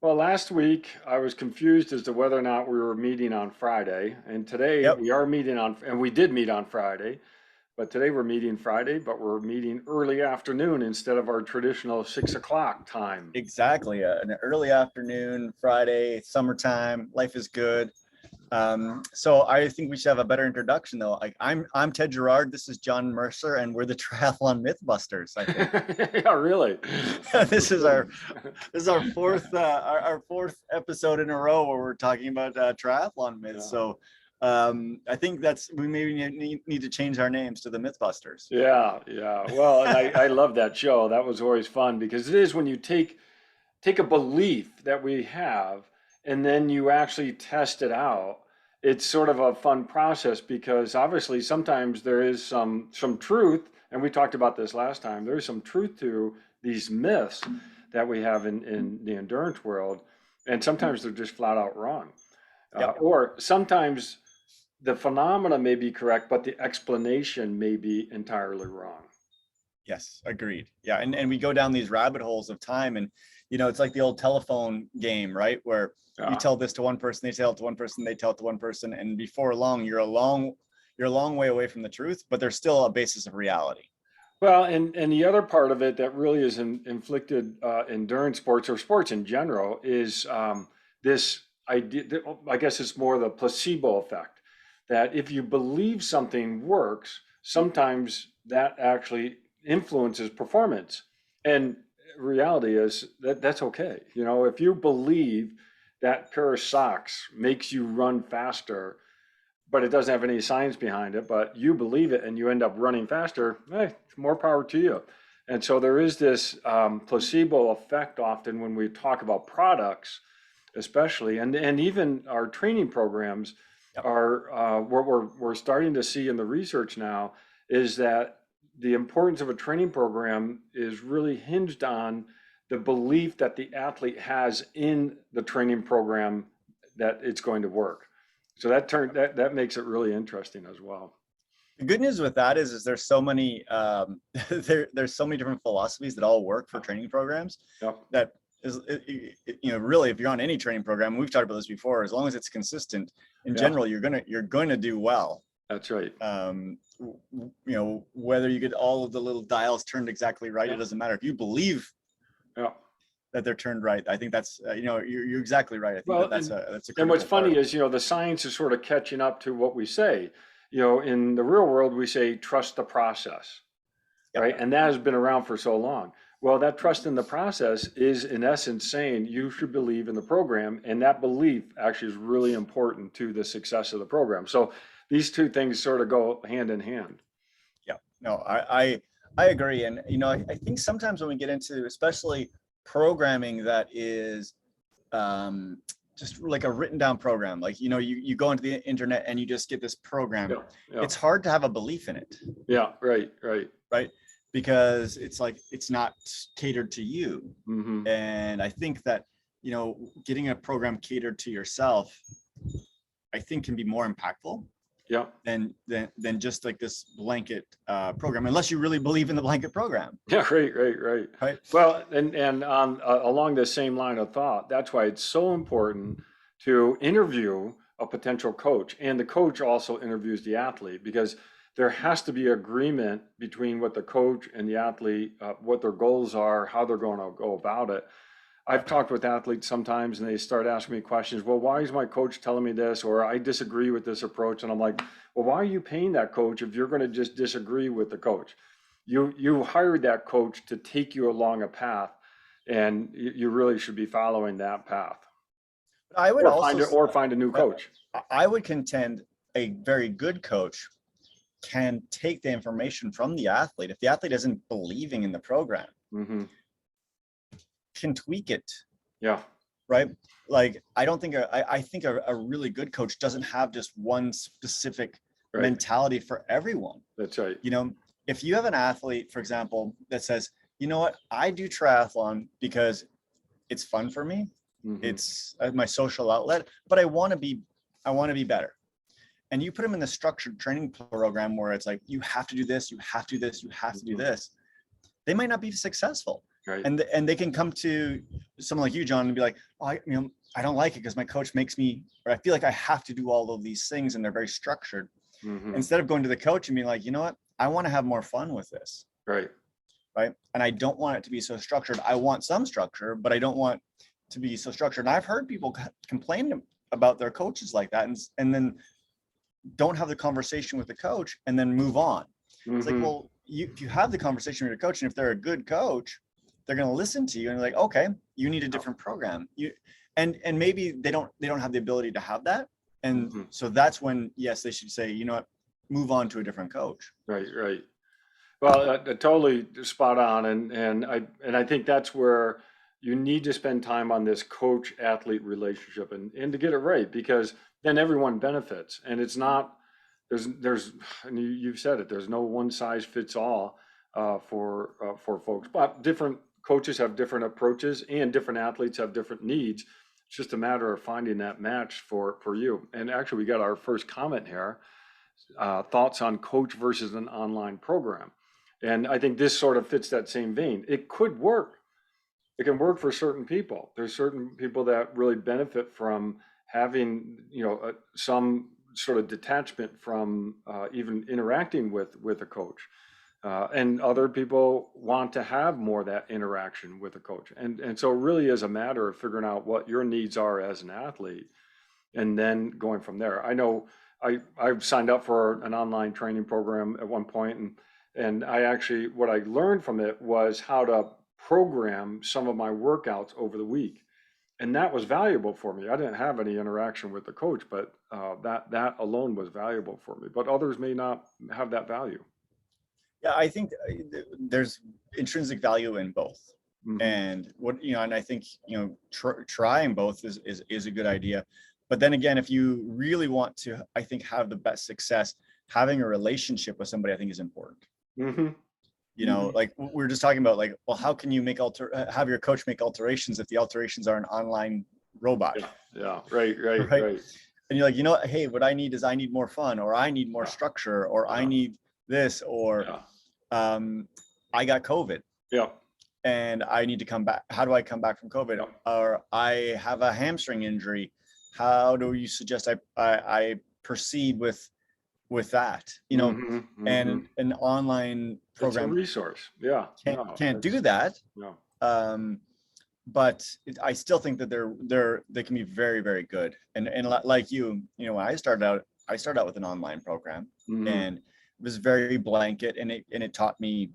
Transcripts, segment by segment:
Well, last week I was confused as to whether or not we were meeting on Friday. And today Yep, we are meeting and we did meet on Friday, but today we're meeting Friday, but we're meeting early afternoon instead of our traditional 6 o'clock time. exactly. An early afternoon, Friday, summertime, life is good. So I think we should have a better introduction though. I'm Ted Gerard. This is John Mercer, and we're the Triathlon Mythbusters. I think Yeah, really. No this is our kidding. this is our fourth our fourth episode in a row where we're talking about triathlon myths. Yeah. So I think that's we maybe need to change our names to the Mythbusters. Yeah, yeah. Well, and I love that show. That was always fun because it is when you take a belief that we have and then you actually test it out. It's sort of a fun process because obviously sometimes there is some truth, and we talked about this last time. There's some truth to these myths that we have in the endurance world, and sometimes they're just flat out wrong. Yep. Or sometimes the phenomena may be correct, but the explanation may be entirely wrong. Yes, agreed. Yeah, and we go down these rabbit holes of time, and it's like the old telephone game, right? Where you Yeah. tell this to one person, they tell it to one person, they tell it to one person, and before long, you're a long way away from the truth, but there's still a basis of reality. Well, and the other part of it that really is inflicted endurance sports or sports in general is this idea. I guess it's more the placebo effect. That if you believe something works, sometimes that actually influences performance. And reality is that that's okay. You know, if you believe that pair of socks makes you run faster, but it doesn't have any science behind it, but you believe it and you end up running faster, hey, more power to you. And so there is this placebo effect often when we talk about products, especially, and even our training programs Yep. are what we're starting to see in the research now is that the importance of a training program is really hinged on the belief that the athlete has in the training program that it's going to work. So that makes it really interesting as well. The good news with that is there's so many there's so many different philosophies that all work for Yep. training programs Yep. that is really if you're on any training program, we've talked about this before, as long as it's consistent in Yeah, general, you're going to do well. that's right. Whether you get all of the little dials turned exactly right, it Yeah. doesn't matter. If you believe Yeah. that they're turned right, I think that's you're exactly right. I think Well, that's a and what's critical funny part. is, the science is sort of catching up to what we say. In the real world, we say trust the process, Yep. right? And that has been around for so long. Well, that trust in the process is in essence saying you should believe in the program, and that belief actually is really important to the success of the program. So these two things sort of go hand in hand. Yeah, no, I agree. And I think sometimes when we get into especially programming that is um just like a written down program, like you go into the internet and you just get this program, Yeah, yeah, it's hard to have a belief in it, yeah, right, right. right? Because it's like it's not catered to you. Hmm. And I think that getting a program catered to yourself, I think, can be more impactful Yeah. than just like this blanket program, unless you really believe in the blanket program, Yeah, right, right, right. right? Well, and on along the same line of thought, that's why it's so important to interview a potential coach, and the coach also interviews the athlete because there has to be agreement between what the coach and the athlete, what their goals are, how they're going to go about it. I've talked with athletes sometimes and they start asking me questions. Well, why is my coach telling me this? Or I disagree with this approach. And I'm like, well, why are you paying that coach if you're going to just disagree with the coach? You hired that coach to take you along a path, and you really should be following that path, I would or also find a new uh, coach. I would contend a very good coach can take the information from the athlete. If the athlete isn't believing in the program, Hmm. can tweak it, Yeah, right? Like I don't think I think a really good coach doesn't have just one specific right. mentality for everyone. That's right. you know if you have an athlete, for example, that says, you know what, I do triathlon because it's fun for me, Hmm. it's my social outlet, but I want to be better, and you put them in the structured training program where it's like, you have to do this, you have to do this, you have to do Hmm. this, they might not be successful. Right. And they can come to someone like you, John, and be like, oh, I don't like it because my coach makes me, or I feel like I have to do all of these things and they're very structured. Mhm. Instead of going to the coach and being like, you know what, I want to have more fun with this. Right. Right. And I don't want it to be so structured. I want some structure, but I don't want to be so structured. And I've heard people complain about their coaches like that, and then don't have the conversation with the coach and then move on. It's like, Mhm. well, if you have the conversation with your coach, and if they're a good coach, they're going to listen to you and like, okay, you need a different program. And maybe they don't have the ability to have that. And Mhm. so that's when, yes, they should say, you know what, move on to a different coach. Right, right. Well, totally spot on, and I think that's where you need to spend time on this coach athlete relationship and to get it right, because then everyone benefits, and it's not there's and you've said it, there's no one size fits all for folks, but different coaches have different approaches and different athletes have different needs. It's just a matter of finding that match for you. And actually, we got our first comment here. Thoughts on coach versus an online program. And I think this sort of fits that same vein. It could work. It can work for certain people. There's certain people that really benefit from having, some sort of detachment from even interacting with a coach. And other people want to have more of that interaction with a coach. And so it really is a matter of figuring out what your needs are as an athlete and then going from there. I know I've signed up for an online training program at one point, and I actually, what I learned from it was how to program some of my workouts over the week, and that was valuable for me. I didn't have any interaction with the coach, but that alone was valuable for me. But others may not have that value. Yeah, I think there's intrinsic value in both. Hmm. And and I think, trying both is a good idea. But then again, if you really want to, I think, have the best success, having a relationship with somebody, I think, is important. Hmm. Like we were just talking about, like, well, how can you have your coach make alterations if the alterations are an online robot? Yeah, yeah, right, right, Right. right. And you're like, hey, what I need is I need more fun, or I need more Yeah, structure, or I yeah, need this, or yeah, I got COVID yeah, and I need to come back. How do I come back from COVID? yeah. Or I have a hamstring injury. How do you suggest I proceed with that? Hmm. Hmm. And an online It's a program resource. Yeah, no, can't do it's that. no. But I still think that they can be very, very good. And like when I started out with an online program, Hmm. and it was very blanket, and it taught me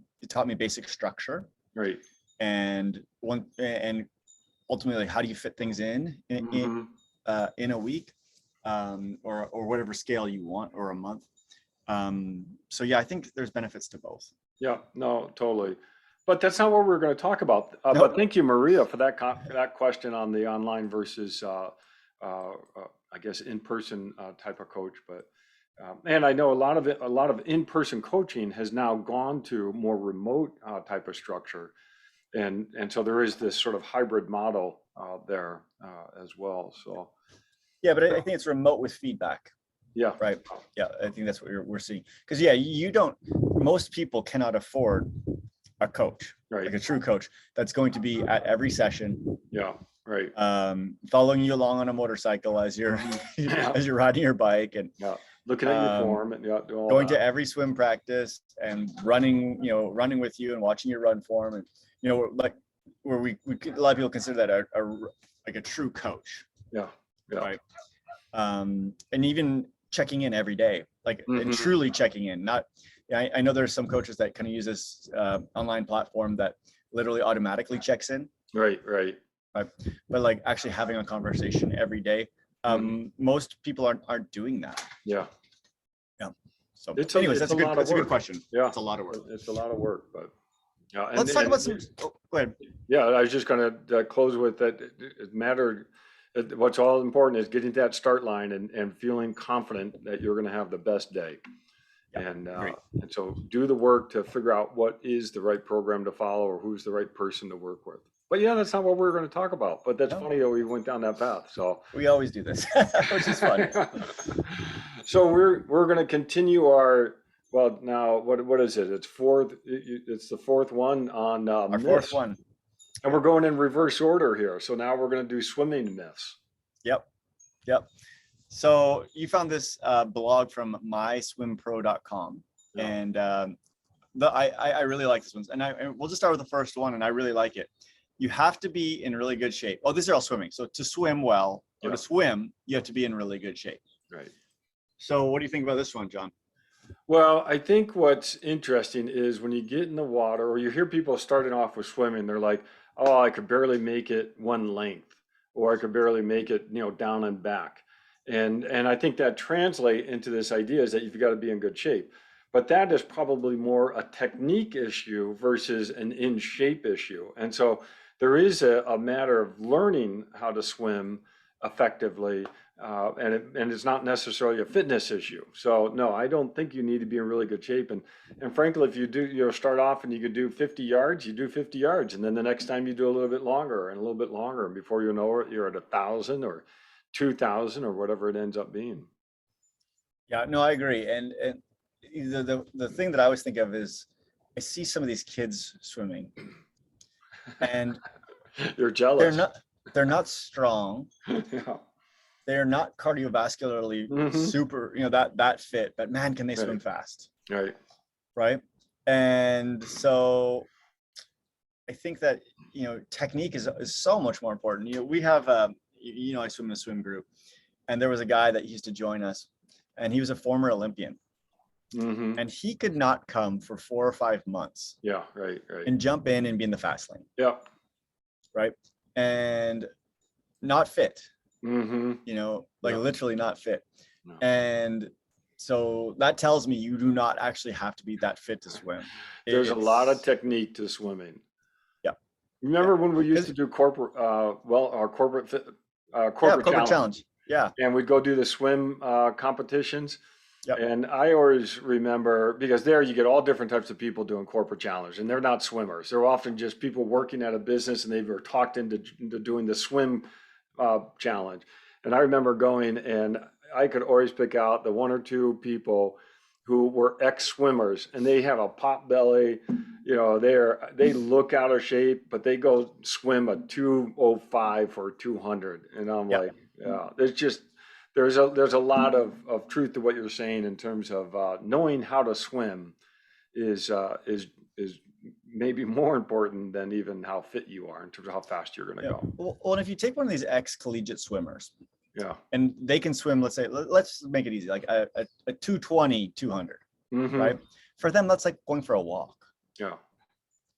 basic structure, Right. and ultimately, like, how do you fit things Hmm. in a week, or whatever scale you want, or a month. So yeah, I think there's benefits to both. Yeah, no, totally. But that's not what we're going to talk about. But Nope. thank you, Maria, for that question on the online versus, I guess, in-person type of coach. But and I know a lot of in-person coaching has now gone to more remote type of structure, and so there is this sort of hybrid model there as well. So Yeah, but I think it's remote with feedback. yeah, Right. Yeah, I think that's what we're seeing. Because yeah, most people cannot afford a coach, right, like a true coach, that's going to be at every session, yeah, right, following you along on a motorcycle as you're hmm, yeah, as you're riding your bike, and yeah. Looking at your um, form and yeah, do all going that. to every swim practice, and running with you and watching your run form, and like where a lot of people consider that like a true coach, Yeah, yeah. right? And even checking in every day, like, and Hmm. truly checking in. Not, I know there's some coaches that kind of use this online platform that literally automatically checks in, Right, right. right? But like actually having a conversation every day, Mhm. most people aren't doing that. Yeah. Yeah. So, It's anyways, a lot of that's a good work. question. Yeah. It's a lot of work. It's a lot of work, but yeah, Let's talk about some. Oh, go ahead. yeah, I was just gonna close with that. It mattered. What's all important is getting to that start line and feeling confident that you're gonna have the best day. Yeah, great. And so do the work to figure out what is the right program to follow or who's the right person to work with. But yeah, that's not what we're going to talk about. But that's No, funny that we went down that path. So we always do this, which is fun. so we're going to continue our now what is it? It's fourth. It's the fourth one on Our fourth myths. one. And we're going in reverse order here. So now we're going to do swimming myths. Yep. Yep. So you found this blog from myswimpro.com, Yeah. and I really like this one. And we'll just start with the first one, and I really like it. You have to be in really good shape. Oh, these are all swimming. So to swim well or to swim, you have to be in really good shape. Right. So what do you think about this one, John? Well, I think what's interesting is when you get in the water or you hear people starting off with swimming, they're like, oh, I could barely make it one length, or I could barely make it, down and back. And I think that translate into this idea is that you've got to be in good shape. But that is probably more a technique issue versus an in shape issue. And so there is a matter of learning how to swim effectively, and it's not necessarily a fitness issue. So no, I don't think you need to be in really good shape. And frankly, if you do, start off and you could do 50 yards, you do 50 yards, and then the next time you do a little bit longer and a little bit longer, and before you know it, you're at 1,000 or 2,000 or whatever it ends up being. Yeah, no, I agree. And the thing that I always think of is I see some of these kids swimming, and You're jealous. they're not strong. Yeah. They're not cardiovascularly super, that fit, but man, can they swim fast. Right. Right. And so I think that, technique is so much more important. We have, I swim in a swim group, and there was a guy that used to join us, and he was a former Olympian. And he could not come for 4 or 5 months. Yeah. Right. And jump in and be in the fast lane. Yeah. Right. And not fit. Yeah. Literally not fit. No. And so that tells me you do not actually have to be that fit to swim. There's a lot of technique to swimming. Yeah. Remember when we used to do corporate, our corporate challenge. Yeah. And we'd go do the swim competitions. Yep. And I always remember, because there you get all different types of people doing corporate challenge, and they're not swimmers. They're often just people working at a business, and they were talked into doing the swim challenge. And I remember going, and I could always pick out the 1 or 2 people who were ex-swimmers, and they have a pot belly, they look out of shape, but they go swim a 2:05 or 200. And I'm like, yeah, there's a lot of truth to what you're saying in terms of knowing how to swim is maybe more important than even how fit you are in terms of how fast you're going to go. Well, and if you take one of these ex-collegiate swimmers, yeah, and they can swim, let's make it easy, like a 220, 200, right? For them, that's like going for a walk. Yeah.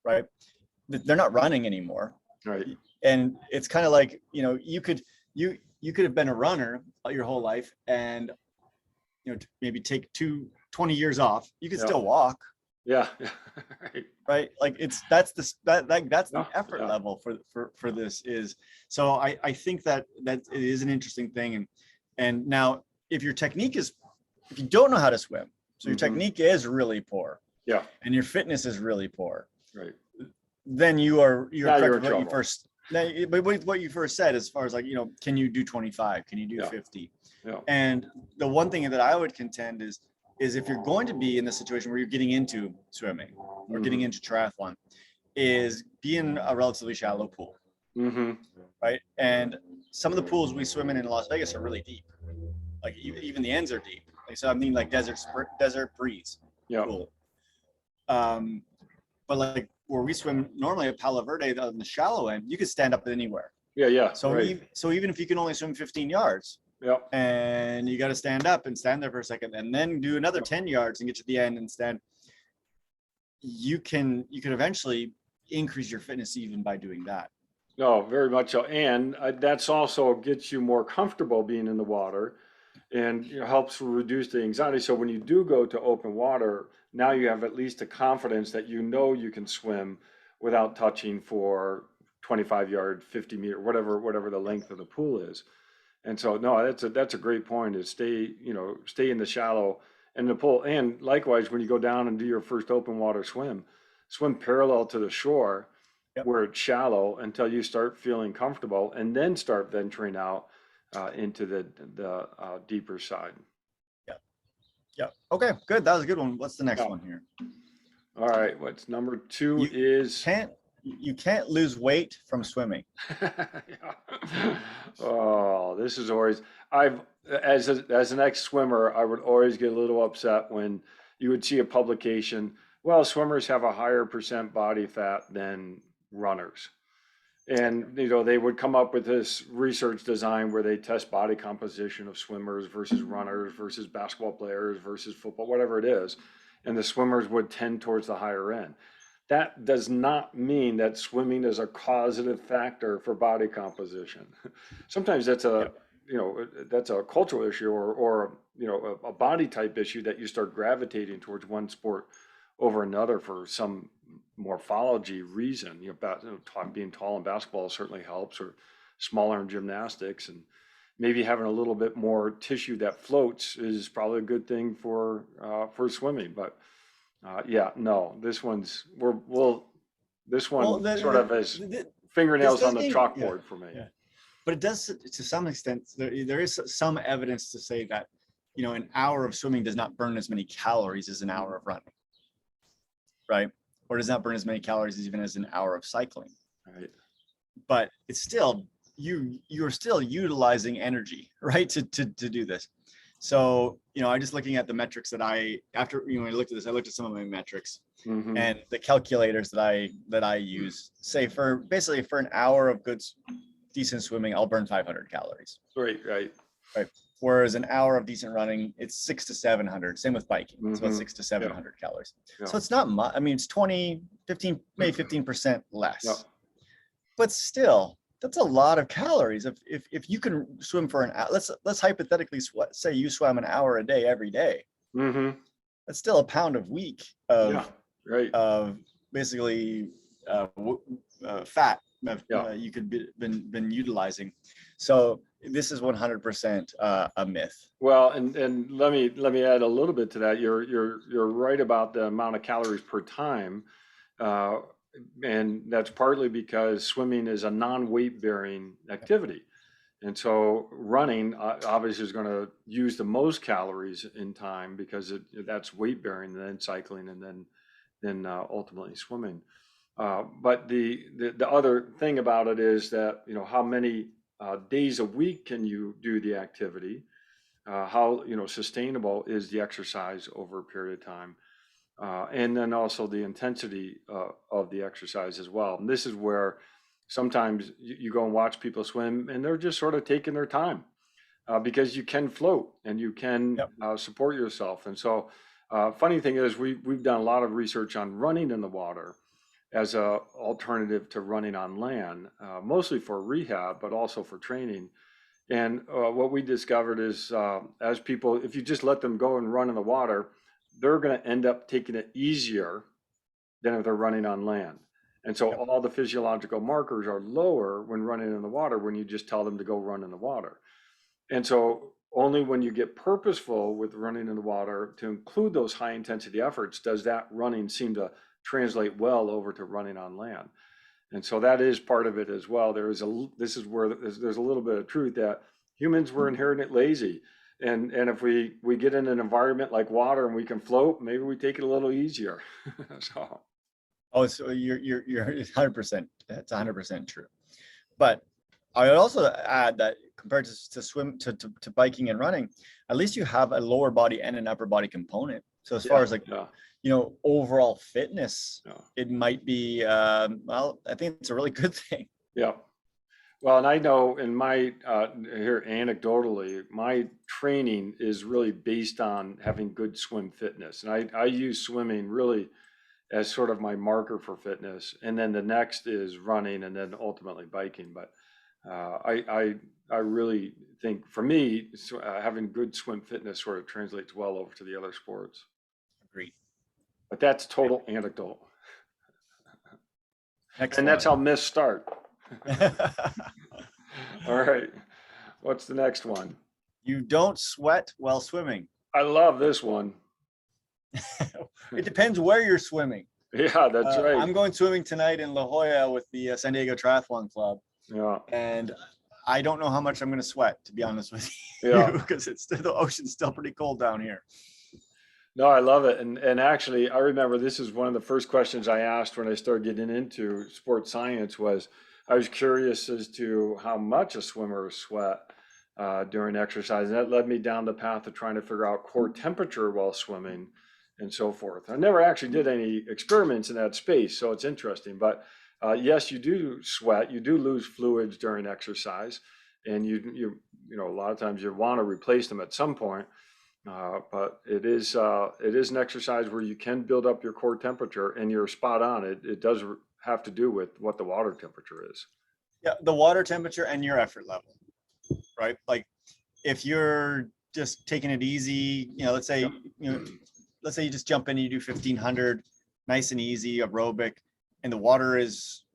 Right. They're not running anymore. Right. And it's kind of like, you could have been a runner your whole life, and maybe take 20 years off. You can still walk. Yeah. Right. Like that's the effort level for this is. So I think that it is an interesting thing. And now if you don't know how to swim, so your technique is really poor. Yeah. And your fitness is really poor. Right. Then you're correct in what you first said, as far as can you do 25? Can you do 50? Yeah. And the one thing that I would contend is if you're going to be in the situation where you're getting into swimming or getting into triathlon, is be in a relatively shallow pool. Right. And some of the pools we swim in Las Vegas are really deep. Like even the ends are deep. So I mean, like Desert Breeze pool. But like where we swim normally at Palo Verde on the shallow end, you could stand up anywhere. Yeah. So even if you can only swim 15 yards, and you got to stand up and stand there for a second, and then do another 10 yards and get to the end and stand, you can eventually increase your fitness even by doing that. No, very much so. And that's also gets you more comfortable being in the water, and helps reduce the anxiety. So when you do go to open water, now you have at least a confidence that you can swim without touching for 25 yard, 50 meter, whatever the length of the pool is. And so no, that's a great point, is stay in the shallow and the pool. And likewise, when you go down and do your first open water swim parallel to the shore where it's shallow until you start feeling comfortable, and then start venturing out into the deeper side. Yeah. Okay, good. That was a good one. What's the next one here? All right. What's number 2 is you can't lose weight from swimming. Yeah. Oh, this is always, I've, as an ex-swimmer, I would always get a little upset when you would see a publication, well, swimmers have a higher percent body fat than runners. And, they would come up with this research design where they test body composition of swimmers versus runners versus basketball players versus football, whatever it is. And the swimmers would tend towards the higher end. That does not mean that swimming is a causative factor for body composition. Sometimes Yep. that's a cultural issue or a body type issue that you start gravitating towards one sport over another for some morphology reason. Being tall in basketball certainly helps, or smaller in gymnastics, and maybe having a little bit more tissue that floats is probably a good thing for swimming. But yeah, no, this Well, one sort of has this fingernails does on the mean, yeah, chalkboard for me. yeah. But it does, to some extent, there is some evidence to say that, an hour of swimming does not burn as many calories as an hour of running, right? Or does not burn as many calories even as an hour of cycling. Right. But it's still, you're still utilizing energy, right? To do this. So, I'm just looking at the metrics that after, when I looked at this, I looked at some of my metrics Mhm. and the calculators that I use say for an hour of decent swimming, I'll burn 500 calories. Right, right. Whereas an hour of decent running, it's 600 to 700. Same with biking. It's about Mhm. 600 to 700 calories. Yeah. So it's not much. I mean, it's 20, 15, maybe 15% less. Yeah. But still, that's a lot of calories. If you can swim for an hour, let's hypothetically say you swam an hour a day every day. Mm-hmm. That's still a pound a week Yeah, of right. basically fat Yeah. you could been utilizing. So this is 100% a myth. Well, and let me add a little bit to that. You're right about the amount of calories per time, uh, and that's partly because swimming is a non-weight bearing activity, and so running obviously is going to use the most calories in time because that's weight bearing, and then cycling, and then ultimately swimming. But the other thing about it is that how many days a week can you do the activity? How sustainable is the exercise over a period of time, and then also the intensity of the exercise as well. And this is where sometimes you go and watch people swim, and they're just sort of taking their time because you can float and you can Yep. support yourself. And so, funny thing is, we've done a lot of research on running in the water as a alternative to running on land, mostly for rehab, but also for training. And what we discovered is, as people, if you just let them go and run in the water, they're going to end up taking it easier than if they're running on land. And so Yep. all the physiological markers are lower when running in the water when you just tell them to go run in the water. And so only when you get purposeful with running in the water to include those high intensity efforts does that running seem to translate well over to running on land. And so that is part of it as well. This is where there's a little bit of truth that humans were inherently lazy. And if we get in an environment like water and we can float, maybe we take it a little easier. So Oh, so you're 100%. That's 100% true. But I would also add that compared to biking and running, at least you have a lower body and an upper body component. So as far as overall fitness, it might be, well, I think it's a really good thing. Yeah. Well, and I know in my, here anecdotally, my training is really based on having good swim fitness. And I use swimming really as sort of my marker for fitness. And then the next is running and then ultimately biking. But I really think for me, having good swim fitness sort of translates well over to the other sports. Agreed. But that's total anecdote. Next And that's how myths start. All right. What's the next one? You don't sweat while swimming. I love this one. It depends where you're swimming. Yeah, that's right. I'm going swimming tonight in La Jolla with the San Diego Triathlon Club. Yeah. And I don't know how much I'm going to sweat, to be honest with you, Yeah. because the ocean's still pretty cold down here. No, I love it. And actually, I remember this is one of the first questions I asked when I started getting into sports science was I was curious as to how much a swimmer sweat during exercise. And that led me down the path of trying to figure out core temperature while swimming and so forth. I never actually did any experiments in that space, so it's interesting. But yes, you do sweat, you do lose fluids during exercise, and you know, a lot of times you want to replace them at some point. But it is an exercise where you can build up your core temperature, and you're spot on. It does have to do with what the water temperature is. Yeah, the water temperature and your effort level, right? Like if you're just taking it easy, you know, Yep. let's say you just jump in and you do 1500, nice and easy aerobic, and the water is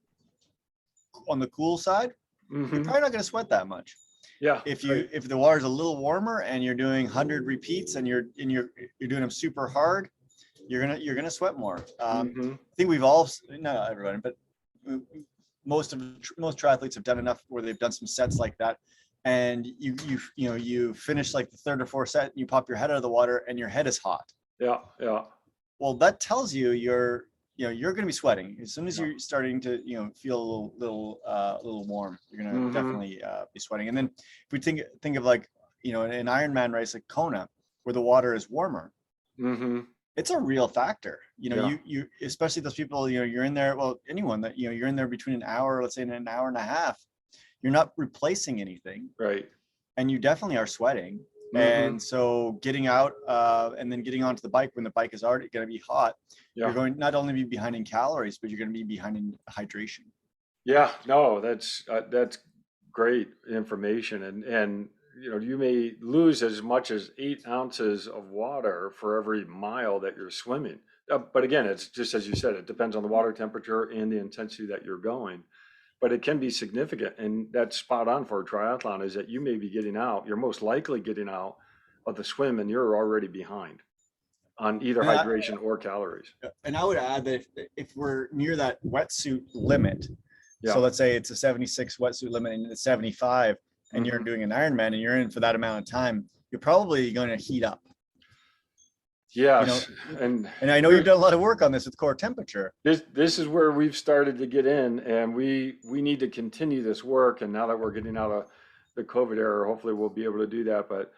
on the cool side, you're Hmm. probably not going to sweat that much. Yeah. Right. If the water's a little warmer and you're doing 100 repeats and you're doing them super hard, you're gonna sweat more. Hmm. I think we've all, not everyone, but most triathletes have done enough where they've done some sets like that, and you finish like the third or fourth set, and you pop your head out of the water and your head is hot. Yeah. Yeah. Well, that tells you you're going to be sweating as soon as Yeah. you're starting to feel a little warm. You're going to Hmm. definitely be sweating. And then if we think of like an Ironman race like Kona, where the water is warmer, Hmm. it's a real factor. Yeah. You especially those people, you're in there. Well, anyone that you're in there between an hour, let's say an hour and a half, you're not replacing anything, Right. and you definitely are sweating. Hmm. And so getting out and then getting onto the bike when the bike is already going to be hot, you're Yeah. going not only be behind in calories, but you're going to be behind in hydration. Yeah. No, that's great information. And you know, you may lose as much as 8 ounces of water for every mile that you're swimming. But again, it's just as you said, it depends on the water temperature and the intensity that you're going. But it can be significant, and that's spot on for a triathlon. Is that you may be getting out, you're most likely getting out of the swim, and you're already behind on either And I, hydration or calories. and I would add that if we're near that wetsuit limit, so Yeah. let's say it's a 76 wetsuit limit and it's 75, and you're Hmm. doing an Ironman and you're in for that amount of time, you're probably going to heat up. You know, Yes, and and I know you've here's done a lot of work on this with core temperature. this is where we've started to get in, and we need to continue this work. And now that we're getting out of the COVID era, hopefully we'll be able to do that. But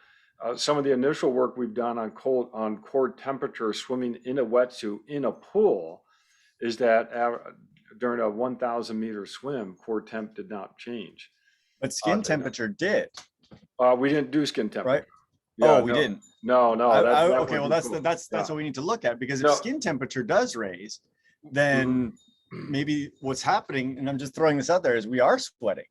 some of the initial work we've done on core temperature swimming in a wetsuit in a pool is that during a 1,000-meter swim, core temp did not change. But skin They don't. temperature did, We didn't do skin right? temperature. Oh, Yeah, we no, didn't. no, that Okay, would well be cool. that's Yeah, what we need to look at, because if no. skin temperature does raise, Mhm. then maybe what's happening, and I'm just throwing this out there, is we are sweating,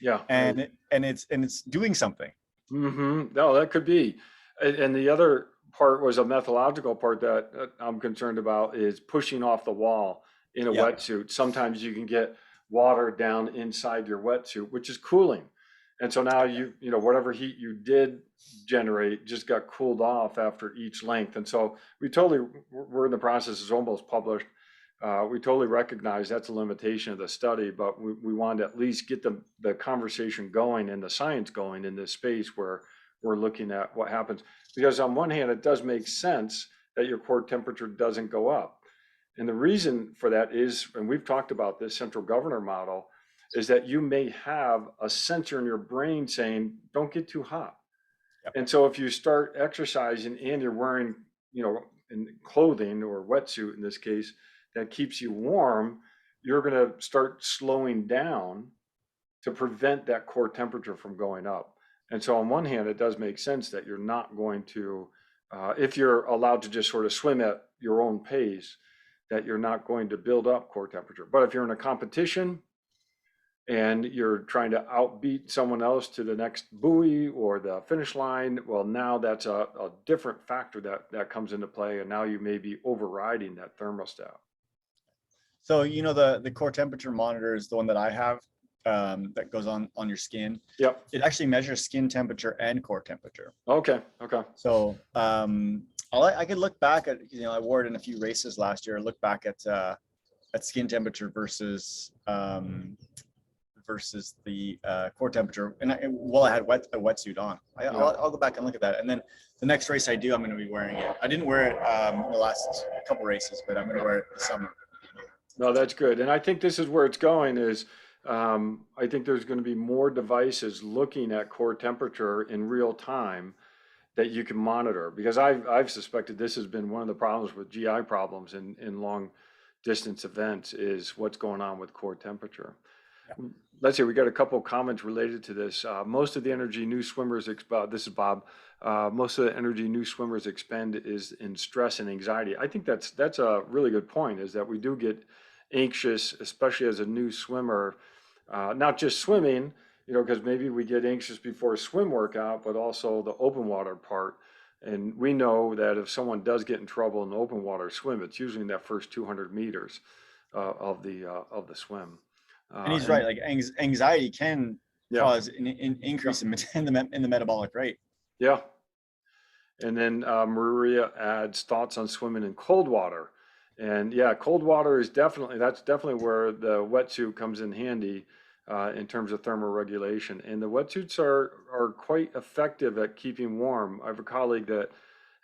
Yeah, right. and it's doing something. No, that could be. And the other part was a methodological part that I'm concerned about is pushing off the wall in a Yeah. wetsuit. Sometimes you can get water down inside your wetsuit, which is cooling. And so now you know, whatever heat you did generate just got cooled off after each length. And so we're in the process, it's almost published. We totally recognize that's a limitation of the study, but we wanted to at least get the conversation going and the science going in this space where we're looking at what happens. Because on one hand, it does make sense that your core temperature doesn't go up. And the reason for that is, and we've talked about this central governor model, is that you may have a sensor in your brain saying, don't get too hot. Yep. And so if you start exercising and you're wearing, you know, clothing or wetsuit in this case, that keeps you warm, you're going to start slowing down to prevent that core temperature from going up. And so on one hand, it does make sense that you're not going to, if you're allowed to just sort of swim at your own pace, that you're not going to build up core temperature. But if you're in a competition and you're trying to outbeat someone else to the next buoy or the finish line, well, now that's a different factor that comes into play. And now you may be overriding that thermostat. So the core temperature monitor is the one that I have, that goes on your skin. Yep. It actually measures skin temperature and core temperature. Okay. Okay. So I could look back at, I wore it in a few races last year. Look back at skin temperature versus versus the core temperature. And while I had a wetsuit on, I'll go back and look at that. And then the next race I do, I'm going to be wearing it. I didn't wear it in the last couple races, but I'm going to wear it this summer. No, that's good. And I think this is where it's going is I think there's going to be more devices looking at core temperature in real time that you can monitor because I've suspected this has been one of the problems with GI problems in long distance events is what's going on with core temperature. Let's see, we got a couple of comments related to this. Most of the energy new swimmers, this is Bob, most of the energy new swimmers expend is in stress and anxiety. I think that's a really good point is that we do get anxious, especially as a new swimmer, not just swimming, because maybe we get anxious before a swim workout, but also the open water part. And we know that if someone does get in trouble in the open water swim, it's usually in that first 200 meters of the swim. And he's right. Like anxiety can cause an increase in the metabolic rate. Yeah. And then Maria adds thoughts on swimming in cold water. And yeah, cold water is that's definitely where the wetsuit comes in handy in terms of thermal regulation. And the wetsuits are quite effective at keeping warm. I have a colleague that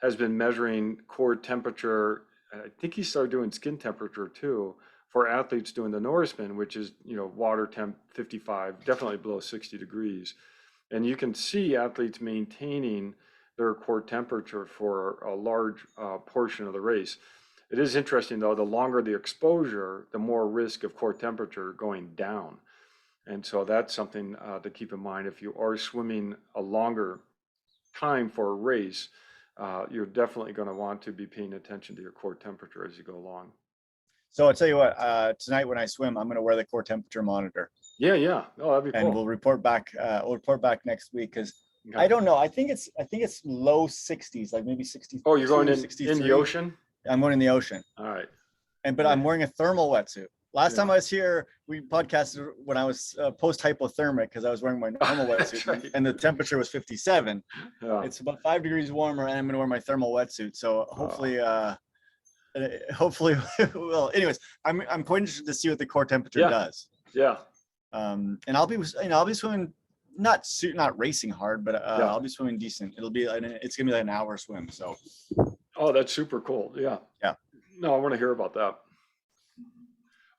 has been measuring core temperature. I think he started doing skin temperature too for athletes doing the Norseman, which is, water temp 55, definitely below 60 degrees. And you can see athletes maintaining their core temperature for a large portion of the race. It is interesting though, the longer the exposure, the more risk of core temperature going down. And so that's something to keep in mind. If you are swimming a longer time for a race, you're definitely going to want to be paying attention to your core temperature as you go along. So I'll tell you what, tonight when I swim, I'm going to wear the core temperature monitor. Yeah. Oh, that'd be cool. And we'll report back next week because I don't know. I think it's low 60s, like maybe 60. Oh, you're going in the ocean? I'm going in the ocean. All right. But I'm wearing a thermal wetsuit. Last time I was here, we podcasted when I was post-hypothermic because I was wearing my normal wetsuit right. And the temperature was 57. Yeah. It's about 5 degrees warmer and I'm going to wear my thermal wetsuit. So hopefully, well, anyways, I'm quite interested to see what the core temperature does. Yeah. And I'll be swimming, not racing hard, but I'll be swimming decent. It's going to be like an hour swim. So. Oh, that's super cool. Yeah. Yeah. No, I want to hear about that.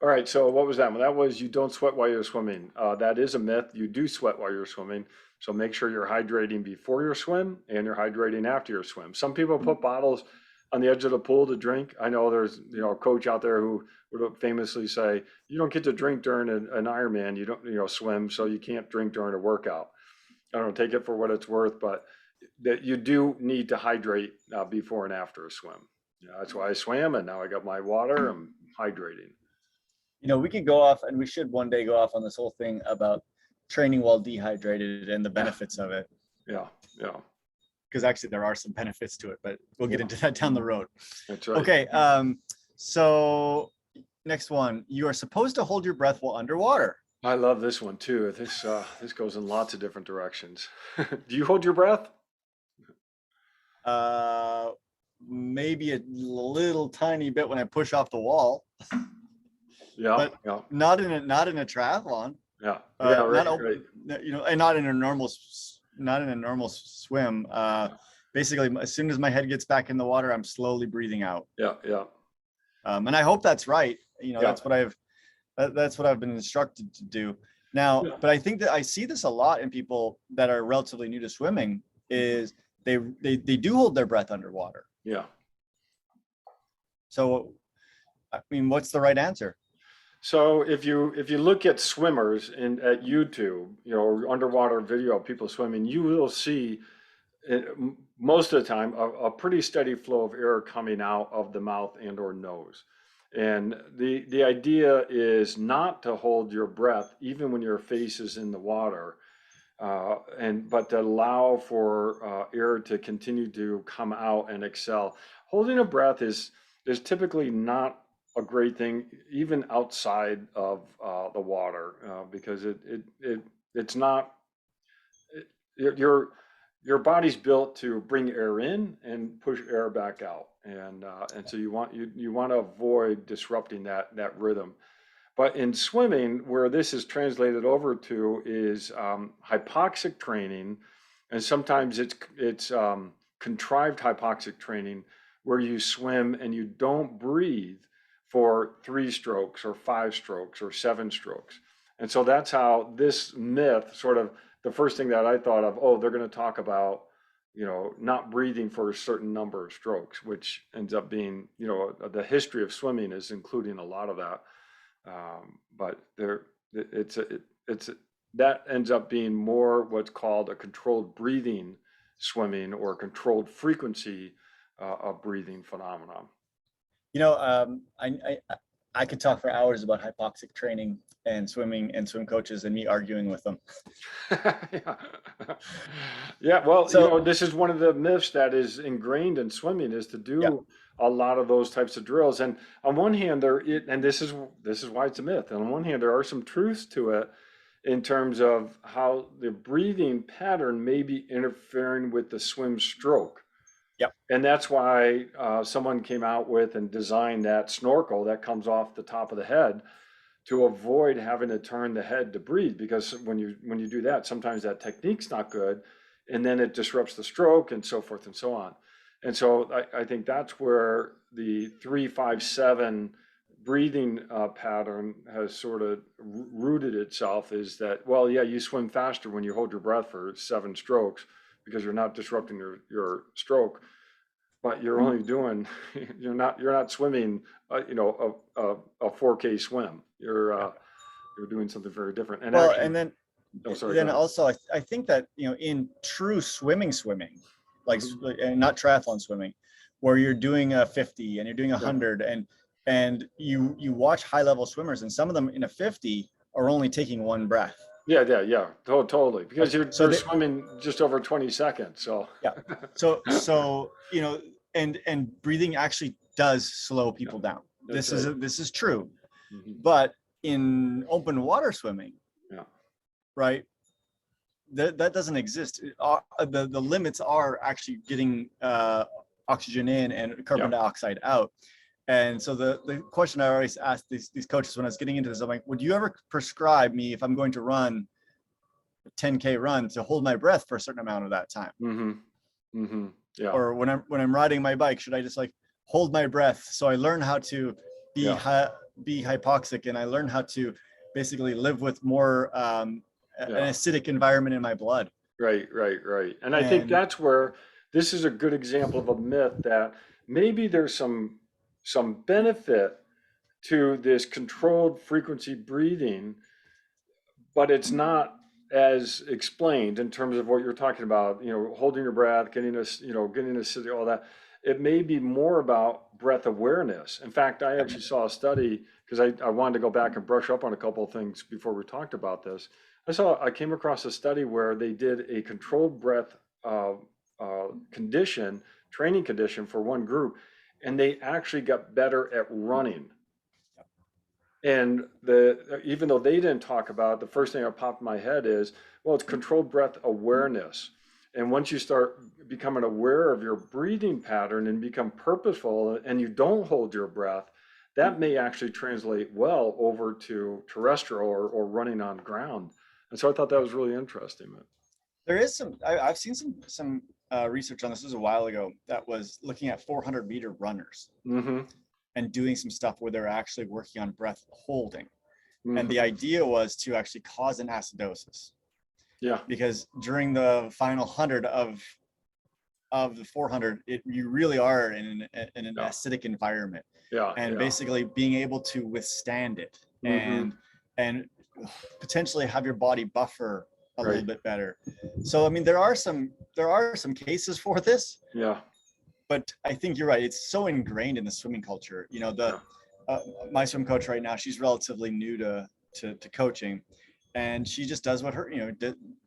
All right, so what was that one? That was you don't sweat while you're swimming. That is a myth. You do sweat while you're swimming. So make sure you're hydrating before your swim and you're hydrating after your swim. Some people put bottles on the edge of the pool to drink. I know there's a coach out there who would famously say, you don't get to drink during an Ironman. You don't swim, so you can't drink during a workout. I don't know, take it for what it's worth, but that you do need to hydrate before and after a swim. That's why I swam and now I got my water. I'm hydrating. We could go off and we should one day go off on this whole thing about training while dehydrated and the benefits of it. Yeah. Because actually there are some benefits to it, but we'll get into that down the road. That's right. Okay. So next one, you are supposed to hold your breath while underwater. I love this one too. This goes in lots of different directions. Do you hold your breath? Maybe a little tiny bit when I push off the wall. Yeah, but not in a triathlon. Yeah, right. And not in a normal swim. Basically, as soon as my head gets back in the water, I'm slowly breathing out. Yeah. And I hope that's right. That's what I've been instructed to do now. Yeah. But I think that I see this a lot in people that are relatively new to swimming. Is they do hold their breath underwater. Yeah. So, I mean, what's the right answer? So if you look at swimmers at YouTube, or underwater video of people swimming, you will see most of the time a pretty steady flow of air coming out of the mouth and or nose. And the idea is not to hold your breath even when your face is in the water, but to allow for air to continue to come out and exhale. Holding a breath is typically not a great thing, even outside of the water, because it's not your body's built to bring air in and push air back out, and so you want to avoid disrupting that rhythm. But in swimming, where this is translated over to is hypoxic training, and sometimes it's contrived hypoxic training where you swim and you don't breathe for 3 strokes or 5 strokes or 7 strokes. And so that's how this myth sort of, the first thing that I thought of, oh, they're going to talk about, not breathing for a certain number of strokes, which ends up being, the history of swimming is including a lot of that. But it's that ends up being more what's called a controlled breathing swimming or controlled frequency of breathing phenomenon. I could talk for hours about hypoxic training and swimming and swim coaches and me arguing with them. Yeah. Yeah, well, So this is one of the myths that is ingrained in swimming is to yeah, do a lot of those types of drills. And on one hand, and this is why it's a myth. And on one hand, there are some truths to it in terms of how the breathing pattern may be interfering with the swim stroke. yep. And that's why someone came out with and designed that snorkel that comes off the top of the head to avoid having to turn the head to breathe, because when you do that, sometimes that technique's not good, and then it disrupts the stroke and so forth and so on. And so I think that's where the 3-5-7 breathing pattern has sort of rooted itself, is that, well, yeah, you swim faster when you hold your breath for 7 strokes because you're not disrupting your stroke, but you're only doing, you're not swimming, a 4K swim. You're doing something very different. And Well, actually, and then oh, sorry, go then ahead. also I think that in true swimming, like Mhm. and not triathlon swimming, where you're doing a 50 and you're doing a Yeah, 100 and you watch high level swimmers, and some of them in a 50 are only taking one breath. yeah, totally. Because Like, you're so you're they, swimming just over 20 seconds. So yeah. So and breathing actually does slow yeah, people down. that's right. This is true. Mhm. But in open water swimming, Yeah, right, that doesn't exist. The limits are actually getting oxygen in and yeah. carbon dioxide out. And so the question I always ask these coaches when I was getting into this, I'm like, would you ever prescribe me, if I'm going to run a 10K run, to hold my breath for a certain amount of that time? Mm-hmm. Mm-hmm. Yeah, Or when I'm riding my bike, should I just like hold my breath so I learn how to be yeah, be hypoxic, and I learn how to basically live with more an yeah. acidic environment in my blood? Right. And I think And that's where this is a good example of a myth that maybe there's some benefit to this controlled frequency breathing, but it's not as explained in terms of what you're talking about, holding your breath, getting a city, all that. It may be more about breath awareness. In fact, I actually saw a study because I wanted to go back and brush up on a couple of things before we talked about this. I came across a study where they did a controlled breath training condition for one group, and they actually got better at running. And even though they didn't talk about it, the first thing that popped in my head is, well, it's controlled breath awareness. And once you start becoming aware of your breathing pattern and become purposeful and you don't hold your breath, that may actually translate well over to terrestrial or running on ground. And so I thought that was really interesting. there is I've seen some research on this. This was a while ago that was looking at 400-meter runners Mm-hmm. and doing some stuff where they're actually working on breath holding. And the Mm-hmm. idea was to actually cause an acidosis, Yeah. because during the final 100 of the 400, you really are in an Yeah. acidic environment, Yeah. and Yeah. basically being able to withstand it Mm-hmm. and potentially have your body buffer a little Right. bit better. So I mean, there are some cases for this, Yeah. but I think you're right. It's so ingrained in the swimming culture. Yeah. My swim coach right now, she's relatively new to coaching, and she just does what her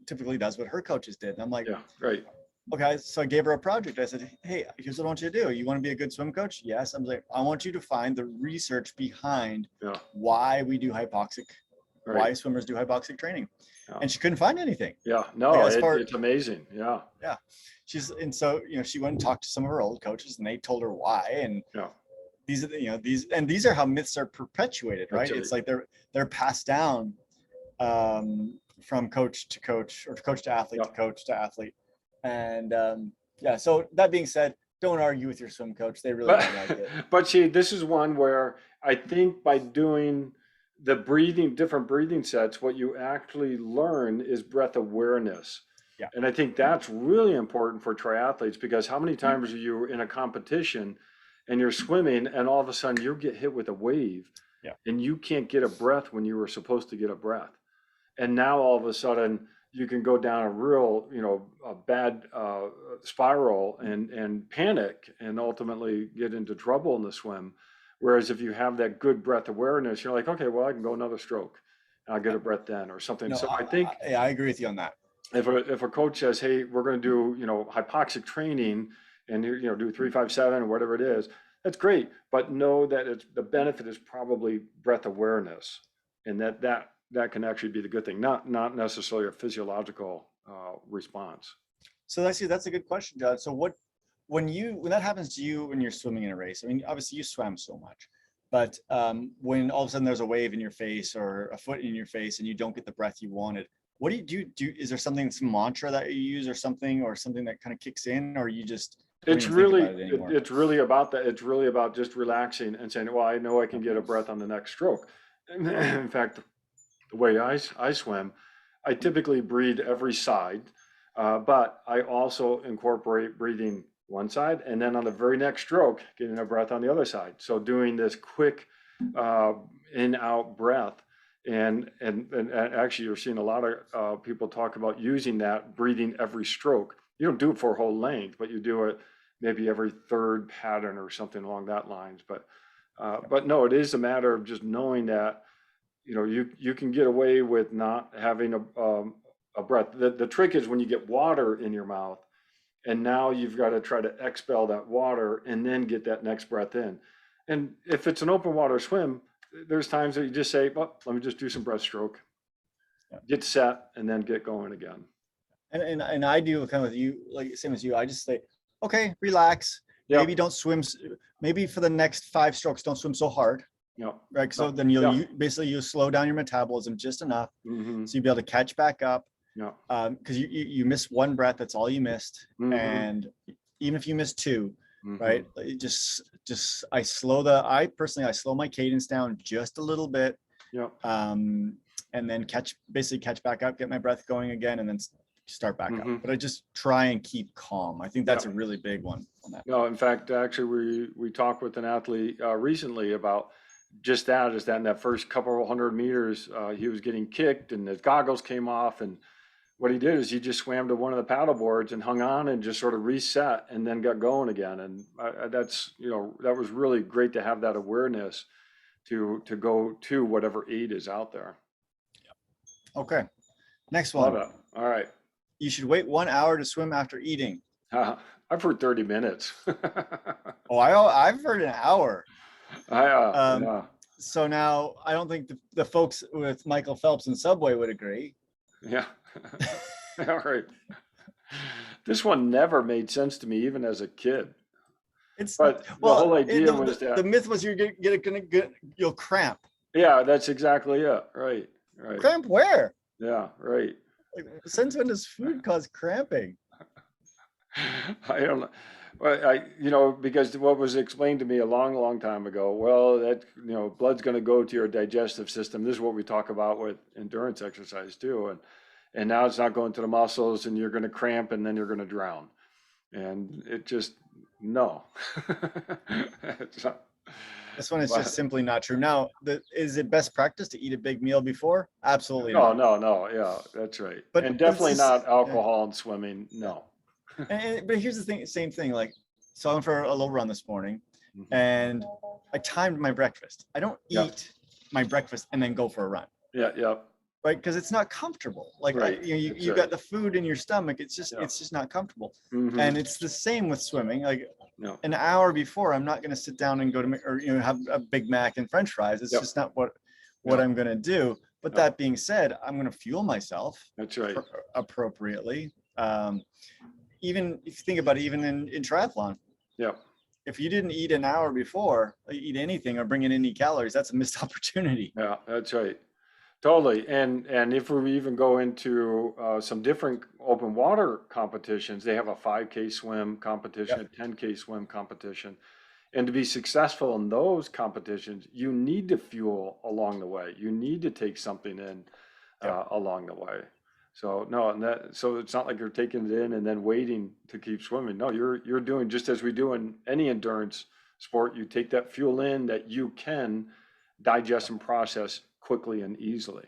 typically does what her coaches did. And I'm like, Yeah. Right. okay. So I gave her a project. I said, hey, here's what I want you to do. You want to be a good swim coach? Yes. I'm like, I want you to find the research behind Yeah. why we do hypoxic, Right. why swimmers do hypoxic training. Yeah. And she couldn't find anything. Yeah. Like, No, as far it's amazing. Yeah. yeah, and so she went and talked to some of her old coaches, and they told her why. And Yeah. these are these are how myths are perpetuated, right? That's It's like they're passed down from coach to coach, or coach to athlete to Yep. coach to athlete. And yeah, so that being said, don't argue with your swim coach. They really But don't like it. but see, this is one where I think by doing the different breathing sets, what you actually learn is breath awareness. Yeah. And I think that's really important for triathletes, because how many times are you in a competition and you're swimming and all of a sudden you get hit with a wave Yeah. and you can't get a breath when you were supposed to get a breath. And now all of a sudden you can go down a real, a bad spiral and panic and ultimately get into trouble in the swim. Whereas if you have that good breath awareness, you're like, okay, well, I can go another stroke. And I'll get a breath then or something. No, So I think I agree with you on that. if a coach says, hey, we're going to do, hypoxic training and, do 3-5-7 or whatever it is, that's great. But know that the benefit is probably breath awareness, and that can actually be the good thing, not necessarily a physiological response. So that's a good question, John. So when that happens to you when you're swimming in a race, I mean, obviously you swam so much, but when all of a sudden there's a wave in your face or a foot in your face and you don't get the breath you wanted, what do you do? Is there some mantra that you use or something that kind of kicks in, or you just don't It's even think really, about it anymore? it's really about that. It's really about just relaxing and saying, well, I know I can get a breath on the next stroke. In fact, the way I swim, I typically breathe every side, but I also incorporate breathing one side and then on the very next stroke, getting a breath on the other side. So doing this quick in-out breath. And actually, you're seeing a lot of people talk about using that breathing every stroke. You don't do it for a whole length, but you do it maybe every third pattern or something along that lines. But no, it is a matter of just knowing that you can get away with not having a breath. The trick is when you get water in your mouth, and now you've got to try to expel that water and then get that next breath in. And if it's an open water swim, there's times that you just say, well, let me just do some breaststroke, get set, and then get going again. And I do kind of with you, like same as you. I just say, okay, relax. Yep. Maybe don't swim. Maybe for the next 5 strokes, don't swim so hard. Yep. Right. So then you'll slow down your metabolism just enough, Mm-hmm. so you'll be able to catch back up. Yeah. Because you miss one breath, that's all you missed. Mm-hmm. And even if you miss 2, Mm-hmm. right? I slow my cadence down just a little bit. Yep. And then catch back up, get my breath going again, and then start back Mm-hmm. up. But I just try and keep calm. I think that's a really big one on that. No, in fact, actually, we talked with an athlete recently about just that. Is that in that first couple of 100 meters, he was getting kicked and his goggles came off, and what he did is he just swam to one of the paddle boards and hung on and just sort of reset and then got going again. And that's, that was really great to have that awareness to go to whatever aid is out there. Okay. Next one. Love it. All right. You should wait 1 hour to swim after eating. I've heard 30 minutes. Oh, I've heard an hour. Yeah. So now I don't think the folks with Michael Phelps and Subway would agree. Yeah. All right. This one never made sense to me, even as a kid. But the whole idea was that the myth was you'll cramp. Yeah, that's exactly it. Right. Cramp where? Yeah, right. Like, since when does food cause cramping? I don't know. Well, because what was explained to me a long time ago, well, that, blood's going to go to your digestive system. This is what we talk about with endurance exercise too. And now it's not going to the muscles and you're going to cramp and then you're going to drown. And it just, no. This one is just simply not true. Now, is it best practice to eat a big meal before? Absolutely not. No. Yeah, that's right. But and definitely not alcohol and swimming. No. But here's the thing, same thing. Like, so I went for a little run this morning, and I timed my breakfast. I don't eat my breakfast and then go for a run. Yeah. Right, because it's not comfortable. Like, right. You got the food in your stomach. It's just not comfortable. Mm-hmm. And it's the same with swimming. Like, an hour before, I'm not going to sit down and go to have a Big Mac and French fries. It's just not what I'm going to do. But that being said, I'm going to fuel myself. That's right. Appropriately. Even if you think about it, even in triathlon. Yeah. if you didn't eat an hour before, eat anything or bring in any calories, that's a missed opportunity. Yeah, that's right. Totally. And if we even go into some different open water competitions, they have a 5K swim competition, a Yep. 10K swim competition. And to be successful in those competitions, you need to fuel along the way. You need to take something in Yep. along the way. So no, and that so it's not like you're taking it in and then waiting to keep swimming. No, you're doing just as we do in any endurance sport. You take that fuel in that you can digest and process quickly and easily.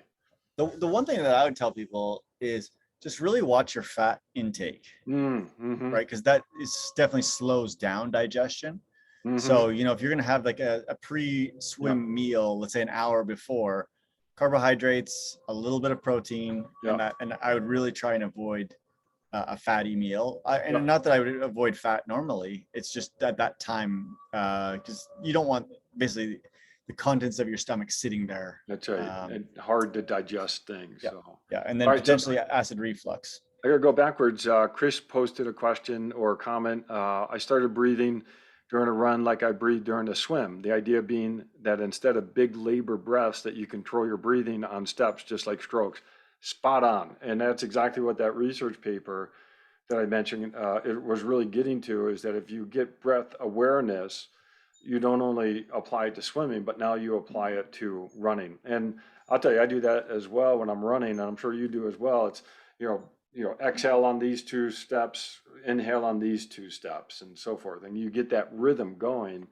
The one thing that I would tell people is just really watch your fat intake, Mm-hmm. right? Because that is definitely slows down digestion. Mm-hmm. So, if you're going to have like a Yeah. pre-swim meal, let's say an hour before, carbohydrates, a little bit of protein, Yeah. and I would really try and avoid a fatty meal. And Yeah. not that I would avoid fat normally. It's just at that time, because you don't want basically the contents of your stomach sitting there. That's right. And hard to digest things. Yeah, So, yeah, and all then right. So potentially acid reflux. I gotta go backwards. Chris posted a question or a comment. I started breathing during a run like I breathe during a swim. The idea being that instead of big labor breaths, that you control your breathing on steps, just like strokes. Spot on. And that's exactly what that research paper that I mentioned, it was really getting to is that if you get breath awareness, you don't only apply it to swimming, but now you apply it to running. And I'll tell you, I do that as well when I'm running, and I'm sure you do as well. It's, exhale on these two steps, inhale on these two steps, and so forth. And you get that rhythm going,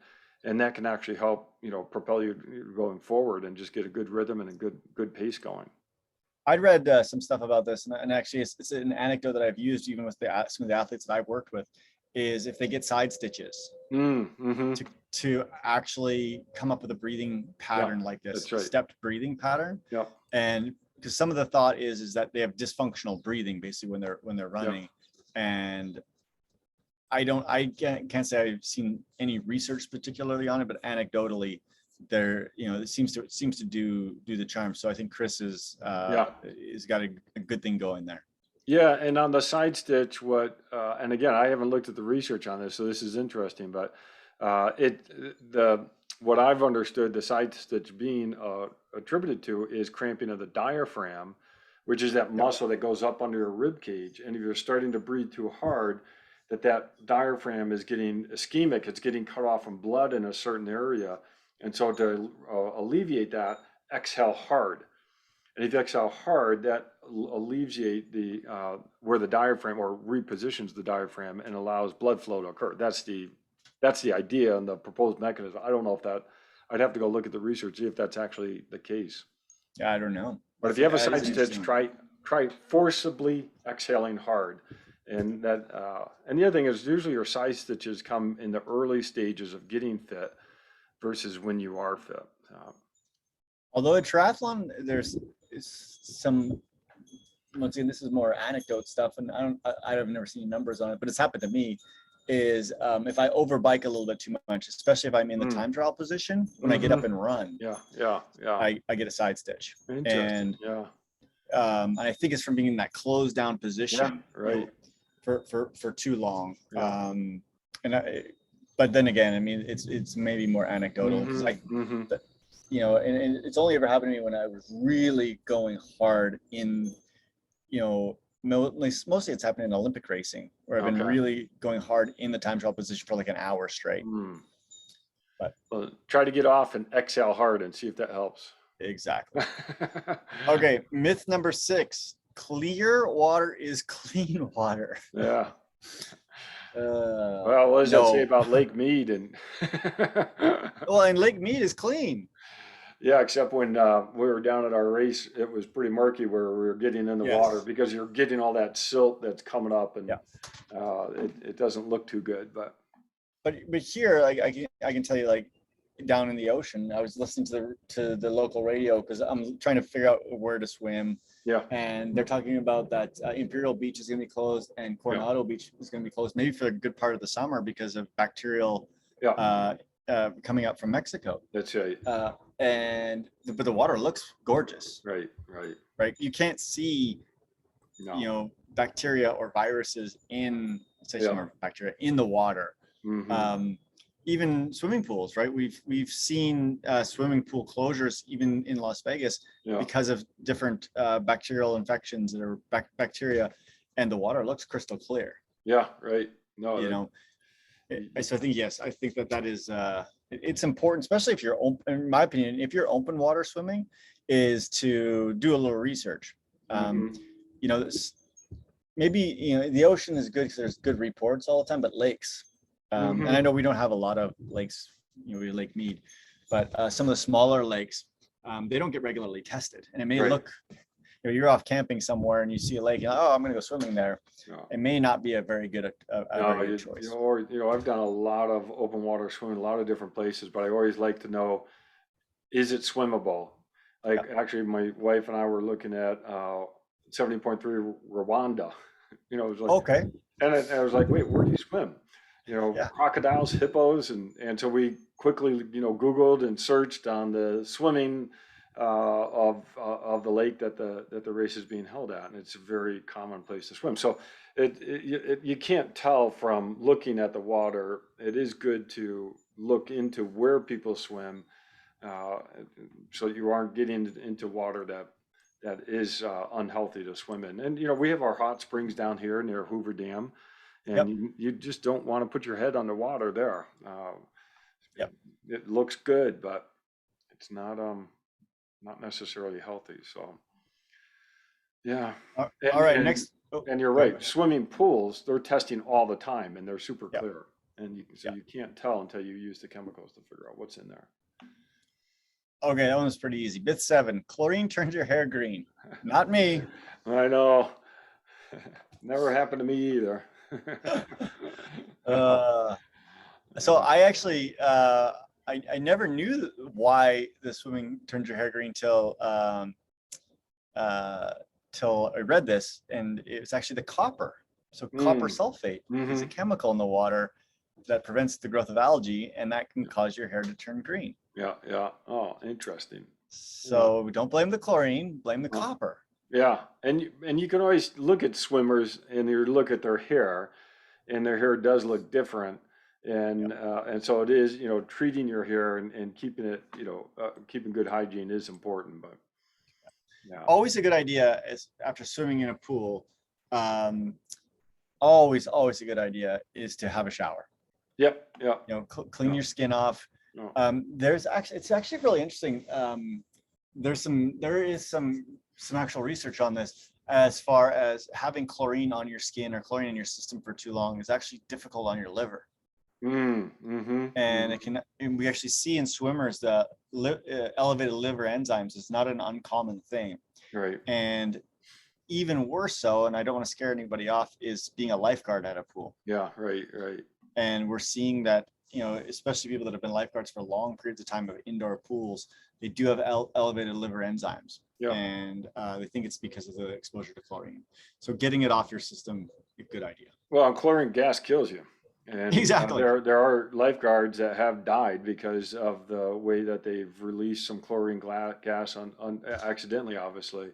and that can actually help, propel you going forward and just get a good rhythm and a good pace going. I'd read some stuff about this, and actually, it's an anecdote that I've used even with some of the athletes that I've worked with. Is if they get side stitches Mm-hmm. to actually come up with a breathing pattern like this, That's right. stepped breathing pattern, Yep. and because some of the thought is that they have dysfunctional breathing basically when they're running, and I can't say I've seen any research particularly on it, but anecdotally, there it seems to do the charm. So I think Chris is got a good thing going there. Yeah, and on the side stitch, and again, I haven't looked at the research on this, so this is interesting, but what I've understood the side stitch being attributed to is cramping of the diaphragm, which is that muscle that goes up under your rib cage. And if you're starting to breathe too hard, that diaphragm is getting ischemic, it's getting cut off from blood in a certain area. And so to alleviate that, exhale hard. And if you exhale hard, that alleviates where the diaphragm or repositions the diaphragm and allows blood flow to occur. That's the idea and the proposed mechanism. I don't know if I'd have to go look at the research, see if that's actually the case. Yeah, I don't know. But if you have a side stitch, try forcibly exhaling hard. And and the other thing is usually your side stitches come in the early stages of getting fit versus when you are fit. Although a triathlon, there's some, once again, this is more anecdote stuff, and I've never seen numbers on it, but it's happened to me. Is if I overbike a little bit too much, especially if I'm in the time trial position, when I get up and run, I get a side stitch, and I think it's from being in that closed down position, right, for too long. But then again, I mean, it's maybe more anecdotal because and it's only ever happened to me when I was really going hard in, mostly it's happened in Olympic racing where I've been really going hard in the time trial position for like an hour straight. But well, try to get off and exhale hard and see if that helps. Exactly. Okay, myth number 6: clear water is clean water. Yeah. Well, what does that say about Lake Mead? And well, and Lake Mead is clean. Yeah, except when we were down at our race, it was pretty murky where we were getting in the water because you're getting all that silt that's coming up, and it doesn't look too good. But here, I can tell you, like down in the ocean, I was listening to the local radio because I'm trying to figure out where to swim. Yeah. And they're talking about that Imperial Beach is going to be closed and Coronado Beach is going to be closed maybe for a good part of the summer because of bacterial coming up from Mexico. That's right. But the water looks gorgeous. Right. You can't see, bacteria or viruses in, say, some bacteria in the water. even swimming pools, right? We've seen swimming pool closures even in Las Vegas Yeah, because of different bacterial infections that are bacteria, and the water looks crystal clear. yeah, right. No, You that, know, so I think yes, I think that is it's important, especially if you're open. In my opinion, if you're open water swimming, is to do a little research. Um, mhm, you know, maybe the ocean is good because there's good reports all the time, but lakes, and I mhm, know we don't have a lot of lakes, we Lake Mead, but some of the smaller lakes, they don't get regularly tested, and it may right. look, you're off camping somewhere and you see a lake, oh, I'm going to go swimming there. No, It may not be a very good no, choice. or, I've done a lot of open water swimming, a lot of different places, but I always like to know, is it swimmable? Yeah. Like, actually, my wife and I were looking at 70.3 Rwanda. It was like, Okay. and I was like, wait, where do you swim? Yeah. Crocodiles, hippos, and so we quickly, Googled and searched on the swimming of the lake that the race is being held at, and it's a very common place to swim. So you can't tell from looking at the water. It is good to look into where people swim, uh, so you aren't getting into water that is unhealthy to swim in. And we have our hot springs down here near Hoover Dam, and Yep. you just don't want to put your head underwater there. Yep. It looks good, but it's not necessarily healthy. So yeah, All and right. and Next. Oh, and you're go ahead. right. Swimming pools, they're testing all the time, and they're super Yep. clear, and so Yep. you can't tell until you use the chemicals to figure out what's in there. Okay, that one's pretty easy. Bit 7. Chlorine turns your hair green. Not me. I know. Never happened to me either. Uh, so I actually I never knew why the swimming turns your hair green till I read this, and it's actually the copper. So copper Mm, sulfate is a hmm. chemical in the water that prevents the growth of algae, and that can cause your hair to turn green. Yeah, yeah. Oh, interesting. Yeah. So don't blame the chlorine, blame the Oh, copper. yeah. And you can always look at swimmers and you look at their hair, and their hair does look different. Yep. And so it is, treating your hair and keeping it, keeping good hygiene is important, but yeah. Always a good idea is after swimming in a pool, um, always a good idea is to have a shower. Yep, yep. Clean your skin off. No. It's actually really interesting. There is some actual research on this, as far as having chlorine on your skin or chlorine in your system for too long is actually difficult on your liver. And we actually see in swimmers that elevated liver enzymes is not an uncommon thing. Right. And even worse so, and I don't want to scare anybody off, is being a lifeguard at a pool. Yeah, right, right. And we're seeing that, especially people that have been lifeguards for long periods of time of indoor pools, they do have elevated liver enzymes. Yeah. And they think it's because of the exposure to chlorine. So getting it off your system, a good idea. Well, chlorine gas kills you. And Exactly. there are lifeguards that have died because of the way that they've released some chlorine gas on accidentally, obviously.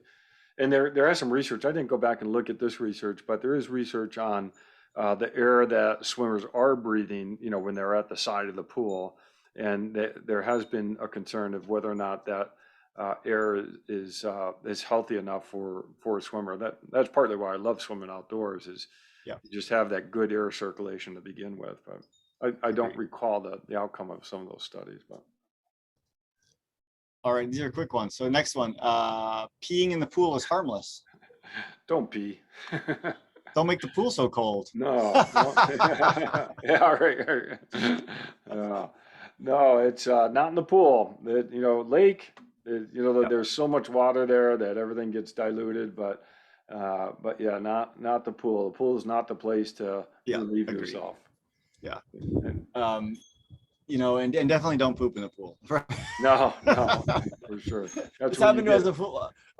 And there has some research. I didn't go back and look at this research, but there is research on the air that swimmers are breathing, when they're at the side of the pool. And there has been a concern of whether or not that air is healthy enough for a swimmer. That's partly why I love swimming outdoors, is Yeah. you just have that good air circulation to begin with. But I don't recall the outcome of some of those studies. But All right, these are quick ones. So next one, peeing in the pool is harmless. don't pee. Don't make the pool so cold. No. Yeah, right. No, it's not in the pool. Lake. Yep. There's so much water there that everything gets diluted. But yeah, not the pool. The pool is not the place to relieve agreed. yourself. Yeah. And, and definitely don't poop in the pool. no, for sure. It's happened to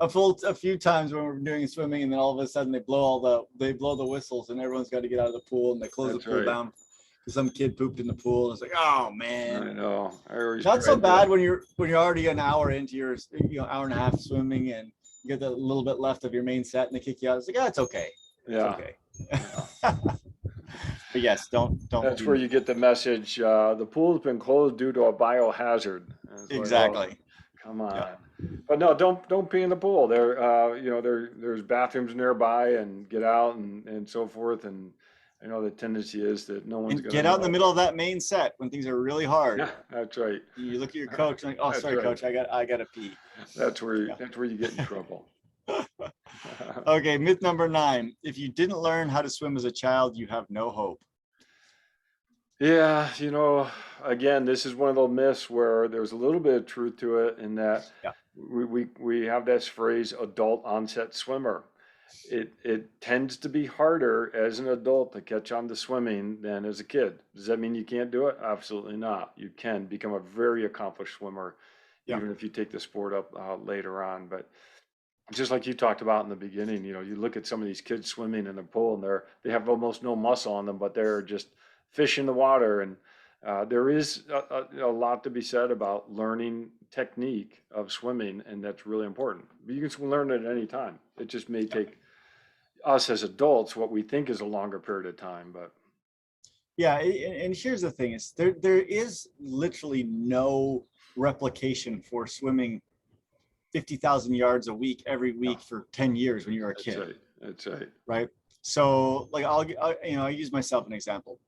us a few times when we're doing swimming, and then all of a sudden they blow the whistles, and everyone's got to get out of the pool, and they close the pool down. Some kid pooped in the pool, and it's like, oh man. I know. Not so bad when you're already an hour into your hour and a half swimming, and you get a little bit left of your main set, and they kick you out. It's like, it's okay. Yeah. It's okay. But yes, don't That's where you get the message, the pool's been closed due to a biohazard. And it's like, oh, exactly. come Yeah. on. But no, don't pee in the pool. There's bathrooms nearby and get out and so forth. And I know the tendency is that no one's And gonna get out in the know, middle but of that main set when things are really hard. yeah, that's right. You look at your coach and like, oh, That's sorry, right. coach, I gotta pee. Yeah. That's where you get in trouble. Okay, myth number 9. If you didn't learn how to swim as a child, you have no hope. Yeah, again, this is one of those myths where there's a little bit of truth to it in that Yeah. we have this phrase adult onset swimmer. It tends to be harder as an adult to catch on to swimming than as a kid. Does that mean you can't do it? Absolutely not. You can become a very accomplished swimmer, Yeah. even if you take the sport up later on. But just like you talked about in the beginning, you look at some of these kids swimming in the pool and they have almost no muscle on them, but they're just fish in the water. And there is a lot to be said about learning technique of swimming, and that's really important. But you can learn it at any time. It just may take us as adults what we think is a longer period of time, but Yeah, and here's the thing: is there is literally no replication for swimming 50,000 yards a week every week for 10 years when you're a that's kid, right. That's right. right? So like I'll use myself an example.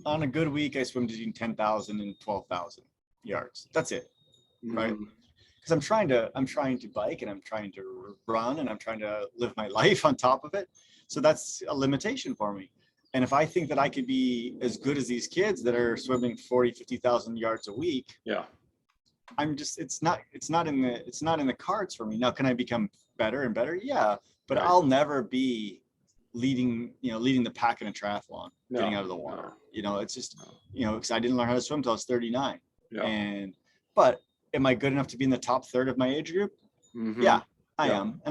On a good week, I swim between 10,000 and 12,000 yards. That's it, right? Mhm. Because I'm trying to bike and I'm trying to run and I'm trying to live my life on top of it. So that's a limitation for me. And if I think that I could be as good as these kids that are swimming 40, 50,000 yards a week, Yeah. I'm just it's not in the cards for me. Now, can I become better and better? Yeah, but Right. I'll never be leading the pack in a triathlon, getting No, out of the water. no, It's just, no. because I didn't learn how to swim until I was 39. Yeah. But am I good enough to be in the top third of my age group? Hmm. Yeah, I Yeah. am.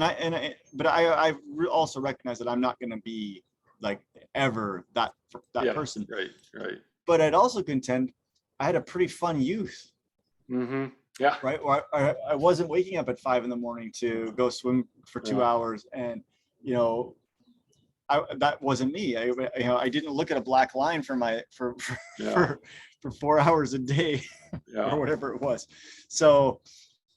But I also recognize that I'm not going to be like ever that Yeah. person. Right. Right. But I'd also contend I had a pretty fun youth, Hmm. Yeah. right? Or I wasn't waking up at 5 a.m. to go swim for 2 hours, and that wasn't me. I didn't look at a black line for Yeah. for 4 hours a day or Yeah. whatever it was. So,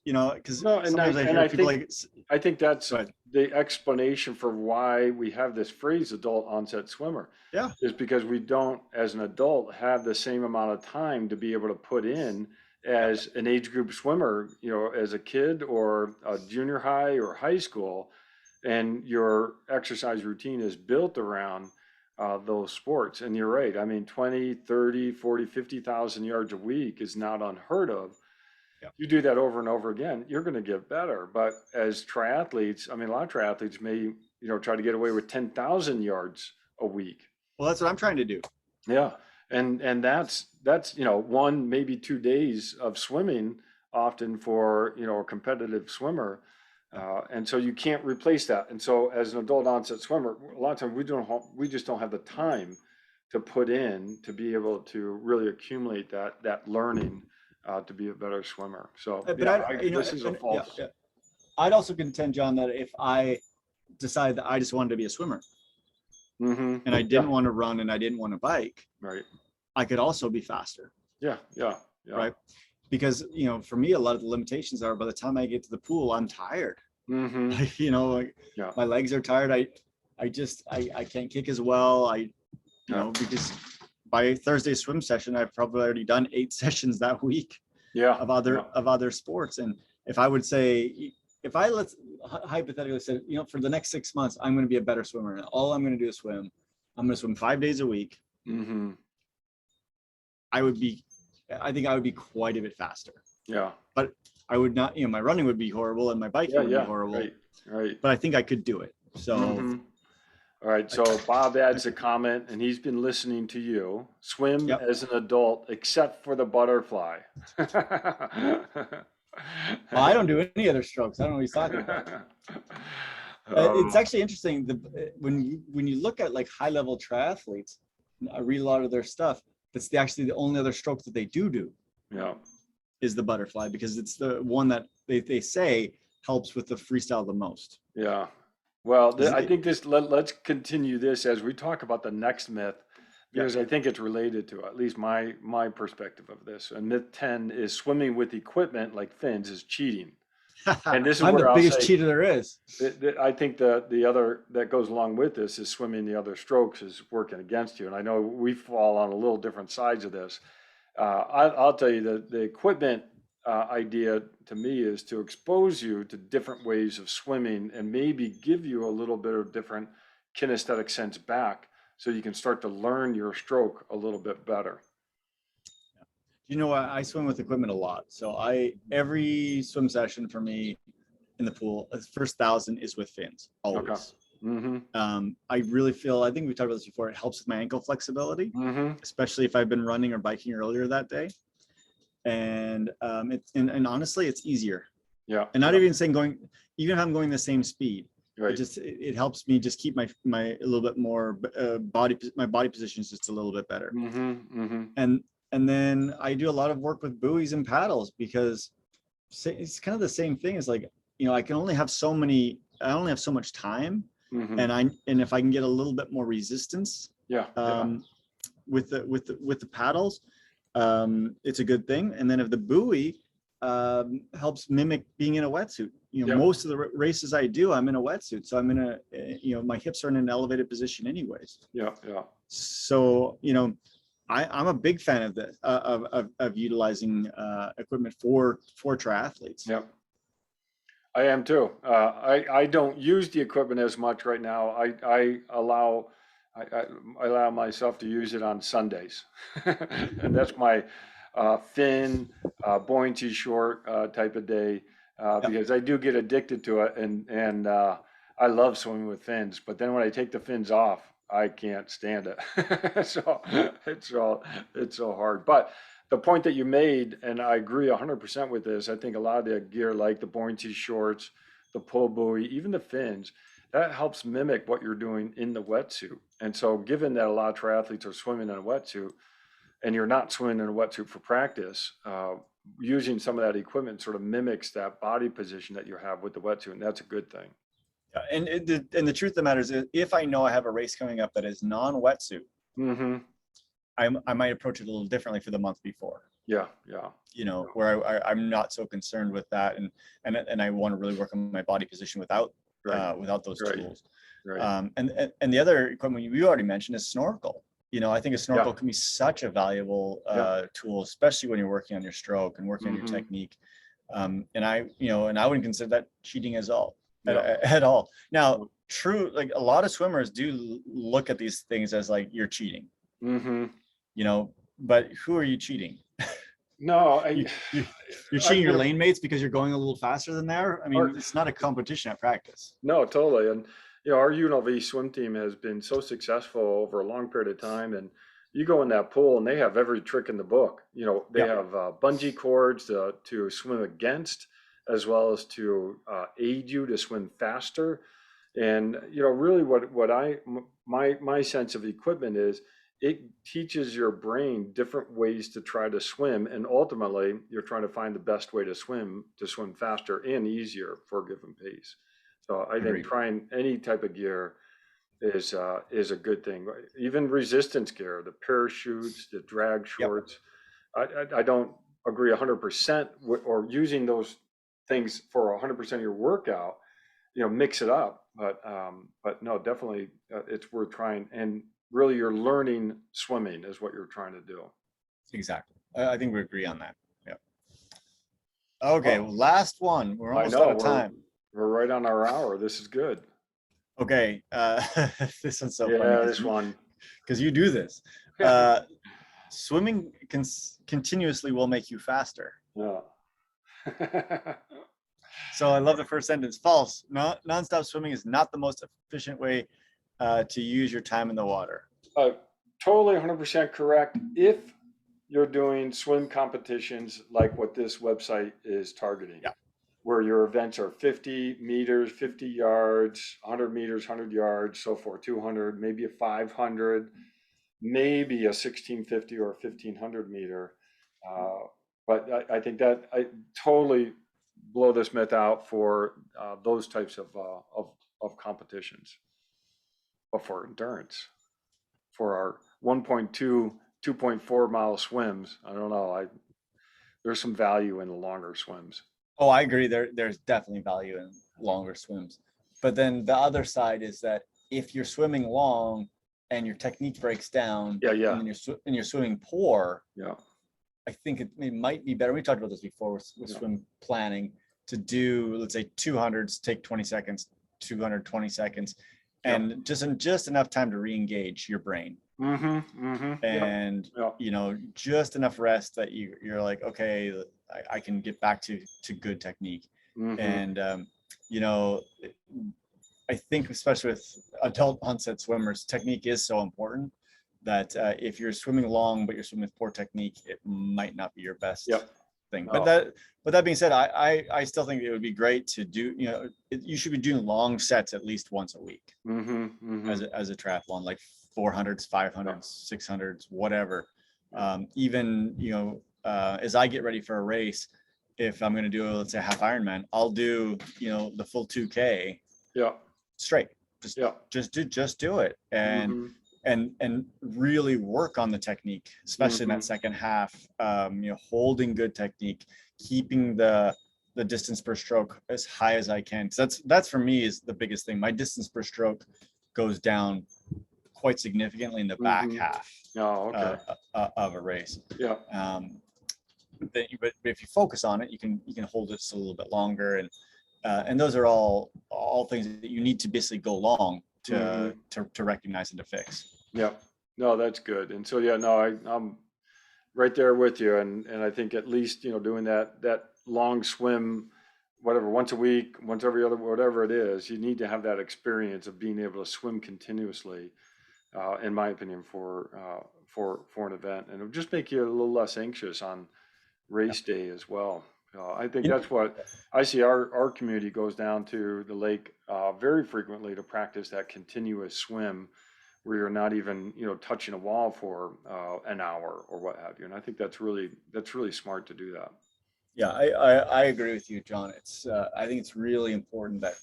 because No, and sometimes I and hear people like, I think that's go ahead. the explanation for why we have this phrase adult onset swimmer Yeah, is because we don't, as an adult, have the same amount of time to be able to put in yeah, as an age group swimmer, as a kid or a junior high or high school, and your exercise routine is built around those sports. And you're right. I mean, 20, 30, 40, 50,000 yards a week is not unheard of. yeah. You do that over and over again, you're going to get better. But as triathletes, I mean, a lot of triathletes may, try to get away with 10,000 yards a week. Well, that's what I'm trying to do. Yeah. And that's, 1, maybe 2 days of swimming often for, a competitive swimmer. And so you can't replace that. And so as an adult onset swimmer, a lot of times we just don't have the time to put in to be able to really accumulate that learning to be a better swimmer. So But yeah, this is a and, yeah, false. yeah. I'd also contend, John, that if I decided that I just wanted to be a swimmer Hmm. and I didn't want to run and I didn't want to bike, Right. I could also be faster, Yeah. Yeah. Yeah. right? Because for me, a lot of the limitations are by the time I get to the pool, I'm tired. Hmm. Like, Yeah. my legs are tired. I can't kick as well. Yeah. Because by Thursday swim session, I've probably already done 8 sessions that week Yeah. of other sports. And if I would say, if I hypothetically said, for the next 6 months, I'm going to be a better swimmer, and all I'm going to do is swim. I'm going to swim 5 days a week. Hmm. I think I would be quite a bit faster. Yeah. But I would not, my running would be horrible and my biking Yeah. would Yeah. be horrible. Right. Right. But I think I could do it. So Mhm. All right, so Bob adds a comment, and he's been listening to you. Swim Yep. as an adult, except for the butterfly. Well, I don't do any other strokes. I don't know what he's talking about. It's Oh, actually interesting. When you look at like high level triathletes, I read a lot of their stuff. That's actually the only other stroke that they do yeah, is the butterfly, because it's the one that they say helps with the freestyle the most. yeah. Well, Is I it- think let's continue this as we talk about the next myth Yeah. because I think it's related to at least my perspective of this. And myth 10 is swimming with equipment like fins is cheating. And this is I'm the where I'll biggest say cheater there is. I think the other that goes along with this is swimming the other strokes is working against you. And I know we fall on a little different sides of this. I'll tell you that the equipment idea to me is to expose you to different ways of swimming and maybe give you a little bit of different kinesthetic sense back so you can start to learn your stroke a little bit better. You know, I swim with equipment a lot. So every swim session for me in the pool, the first 1,000 is with fins, Okay. always. Mm-hmm. I really feel, I think we talked about this before, it helps with my ankle flexibility, Mm-hmm. especially if I've been running or biking earlier that day. And and honestly, it's easier. Yeah. And not Yeah. even saying even if I'm going the same speed, Right. it helps me just keep my a little bit more my body position is just a little bit better. Mm-hmm. Mm-hmm. And then I do a lot of work with buoys and paddles because it's kind of the same thing. It's like, you know, I only have so much time, Mm-hmm. and if I can get a little bit more resistance Yeah. Yeah. with the paddles, it's a good thing. And then if the buoy helps mimic being in a wetsuit, you know, Yeah. most of the races I do, I'm in a wetsuit, so I'm in a, you know, my hips are in an elevated position anyways. Yeah. Yeah. So, you know, I'm a big fan of this, of utilizing equipment for triathletes. Yeah. I am too. I don't use the equipment as much right now. I allow I allow myself to use it on Sundays, and that's my fin buoyancy short type of day Yep. because I do get addicted to it, and I love swimming with fins. But then when I take the fins off, I can't stand it. So it's so hard. But the point that you made, and I agree 100% with this, I think a lot of the gear like the buoyancy shorts, the pull buoy, even the fins, that helps mimic what you're doing in the wetsuit. And so given that a lot of triathletes are swimming in a wetsuit and you're not swimming in a wetsuit for practice, using some of that equipment sort of mimics that body position that you have with the wetsuit, and that's a good thing. Yeah, and the truth of the matter is, if I know I have a race coming up that is non-wetsuit, Mm-hmm. I might approach it a little differently for the month before. Yeah, yeah, You know, where I'm not so concerned with that, and I want to really work on my body position without right, without those right, tools. right. And the other equipment you already mentioned is snorkel. You know, I think a snorkel Yeah, can be such a valuable yeah. tool, especially when you're working on your stroke and working on your Mm-hmm. technique. And I wouldn't consider that cheating at all. Yeah. At all. Now, true, like a lot of swimmers do look at these things as like you're cheating, Mm-hmm. you know, but who are you cheating? No, You're cheating your lane mates because you're going a little faster than they are. I mean, it's not a competition at practice. No, totally. And our UNLV swim team has been so successful over a long period of time. And you go in that pool and they have every trick in the book. They Yeah, have bungee cords to swim against, as well as to aid you to swim faster. And really, my sense of equipment is it teaches your brain different ways to try to swim, and ultimately, you're trying to find the best way to swim faster and easier for a given pace. So I think agreed. trying any type of gear is a good thing. Even resistance gear, the parachutes, the drag Yep, shorts. I don't agree 100% or using those things for 100% of your workout. Mix it up, but no, definitely it's worth trying. And really, you're learning swimming is what you're trying to do. exactly. I think we agree on that. Yeah. Okay, Well, well, last one. We're I almost out know of time. we're right on our hour. This is good. Okay, this one's so funny Yeah, this one. because you do this. Swimming continuously will make you faster. Yeah. So I love the first sentence. False. Non-stop swimming is not the most efficient way to use your time in the water. Totally 100% correct. If you're doing swim competitions like what this website is targeting, Yeah. where your events are 50 meters, 50 yards, 100 meters, 100 yards, so forth, 200, maybe a 500, maybe a 1650 or a 1500 meter. But I think that I totally blow this myth out for those types of competitions, but for endurance, for 1.2, 2.4 mile swims. I don't know. There's some value in the longer swims. Oh, I agree. There's definitely value in longer swims. But then the other side is that if you're swimming long and your technique breaks down, Yeah, yeah. and then you're swimming poor, Yeah. I think it might be better. We talked about this before with Yeah. swim planning to do, let's say 200s, take 20 seconds, 220 seconds, Yep. and just enough time to re-engage your brain. Yep. And Yep. just enough rest that you're like, okay, I can get back to good technique. And I think especially with adult onset swimmers, technique is so important that if you're swimming long but you're swimming with poor technique, it might not be your best Yep. thing. No. But that being said, I still think it would be great to do, you should be doing long sets at least once a week as a triathlon, like 400s, 500s, 600s, whatever. Even as I get ready for a race, if I'm going to do, let's say, a half Ironman, I'll do the full 2K Yeah. straight. Yeah. Just do it and really work on the technique, especially in that second half. Holding good technique, keeping the distance per stroke as high as I can. Because that's for me is the biggest thing. My distance per stroke goes down quite significantly in the back half of a race. Yeah. But if you focus on it, you can hold it just a little bit longer, and those are all things that you need to basically go long to recognize and to fix. Yeah. No, that's good. And so, yeah, no, I'm right there with you. And I think at least, doing that long swim, whatever, once a week, once every other, whatever it is, you need to have that experience of being able to swim continuously, in my opinion, for an event. And it'll just make you a little less anxious on race day as well. I think that's what I see. Our community goes down to the lake very frequently to practice that continuous swim where you're not even, touching a wall for an hour or what have you. And I think that's really smart to do that. Yeah, I agree with you, John. I think it's really important that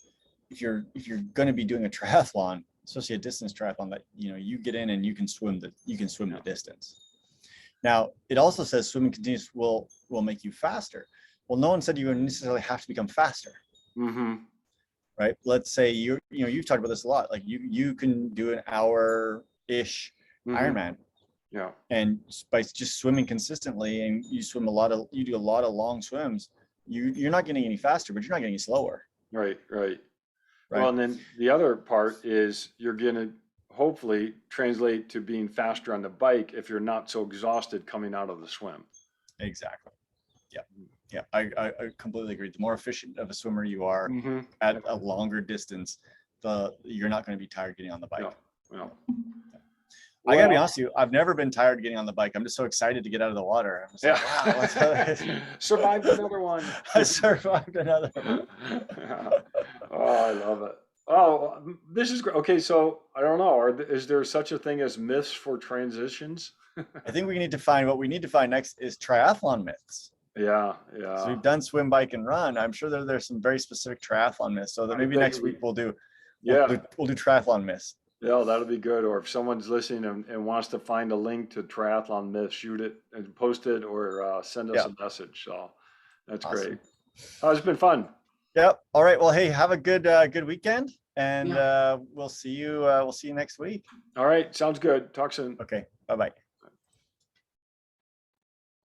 if you're going to be doing a triathlon, especially a distance triathlon, that you get in and you can swim the distance. Now, it also says swimming continuous will make you faster. Well, no one said you necessarily have to become faster. Right? Let's say you've talked about this a lot. Like you can do an hour-ish Ironman. Yeah. And by just swimming consistently, and you do a lot of long swims, you're not getting any faster, but you're not getting any slower. Right. Well, and then the other part is you're going to hopefully translate to being faster on the bike if you're not so exhausted coming out of the swim. Exactly. Yeah, I completely agree. The more efficient of a swimmer you are at a longer distance, you're not going to be tired getting on the bike. Yeah. I gotta be honest with you, I've never been tired getting on the bike. I'm just so excited to get out of the water. I'm just like, wow, survived another one. I survived another one. Oh, I love it. Oh, this is great. Okay, so I don't know. Is there such a thing as myths for transitions? I think what we need to find next is triathlon myths. Yeah. So we've done swim, bike, and run. I'm sure there's some very specific triathlon myths. So that maybe next week we'll do triathlon myths. Yeah, that'll be good. Or if someone's listening and wants to find a link to triathlon myths, shoot it and post it, or send us a message. So that's awesome. Great. Oh, it's been fun. Yep. All right. Well, hey, have a good weekend, and we'll see you next week. All right. Sounds good. Talk soon. Okay. Bye-bye.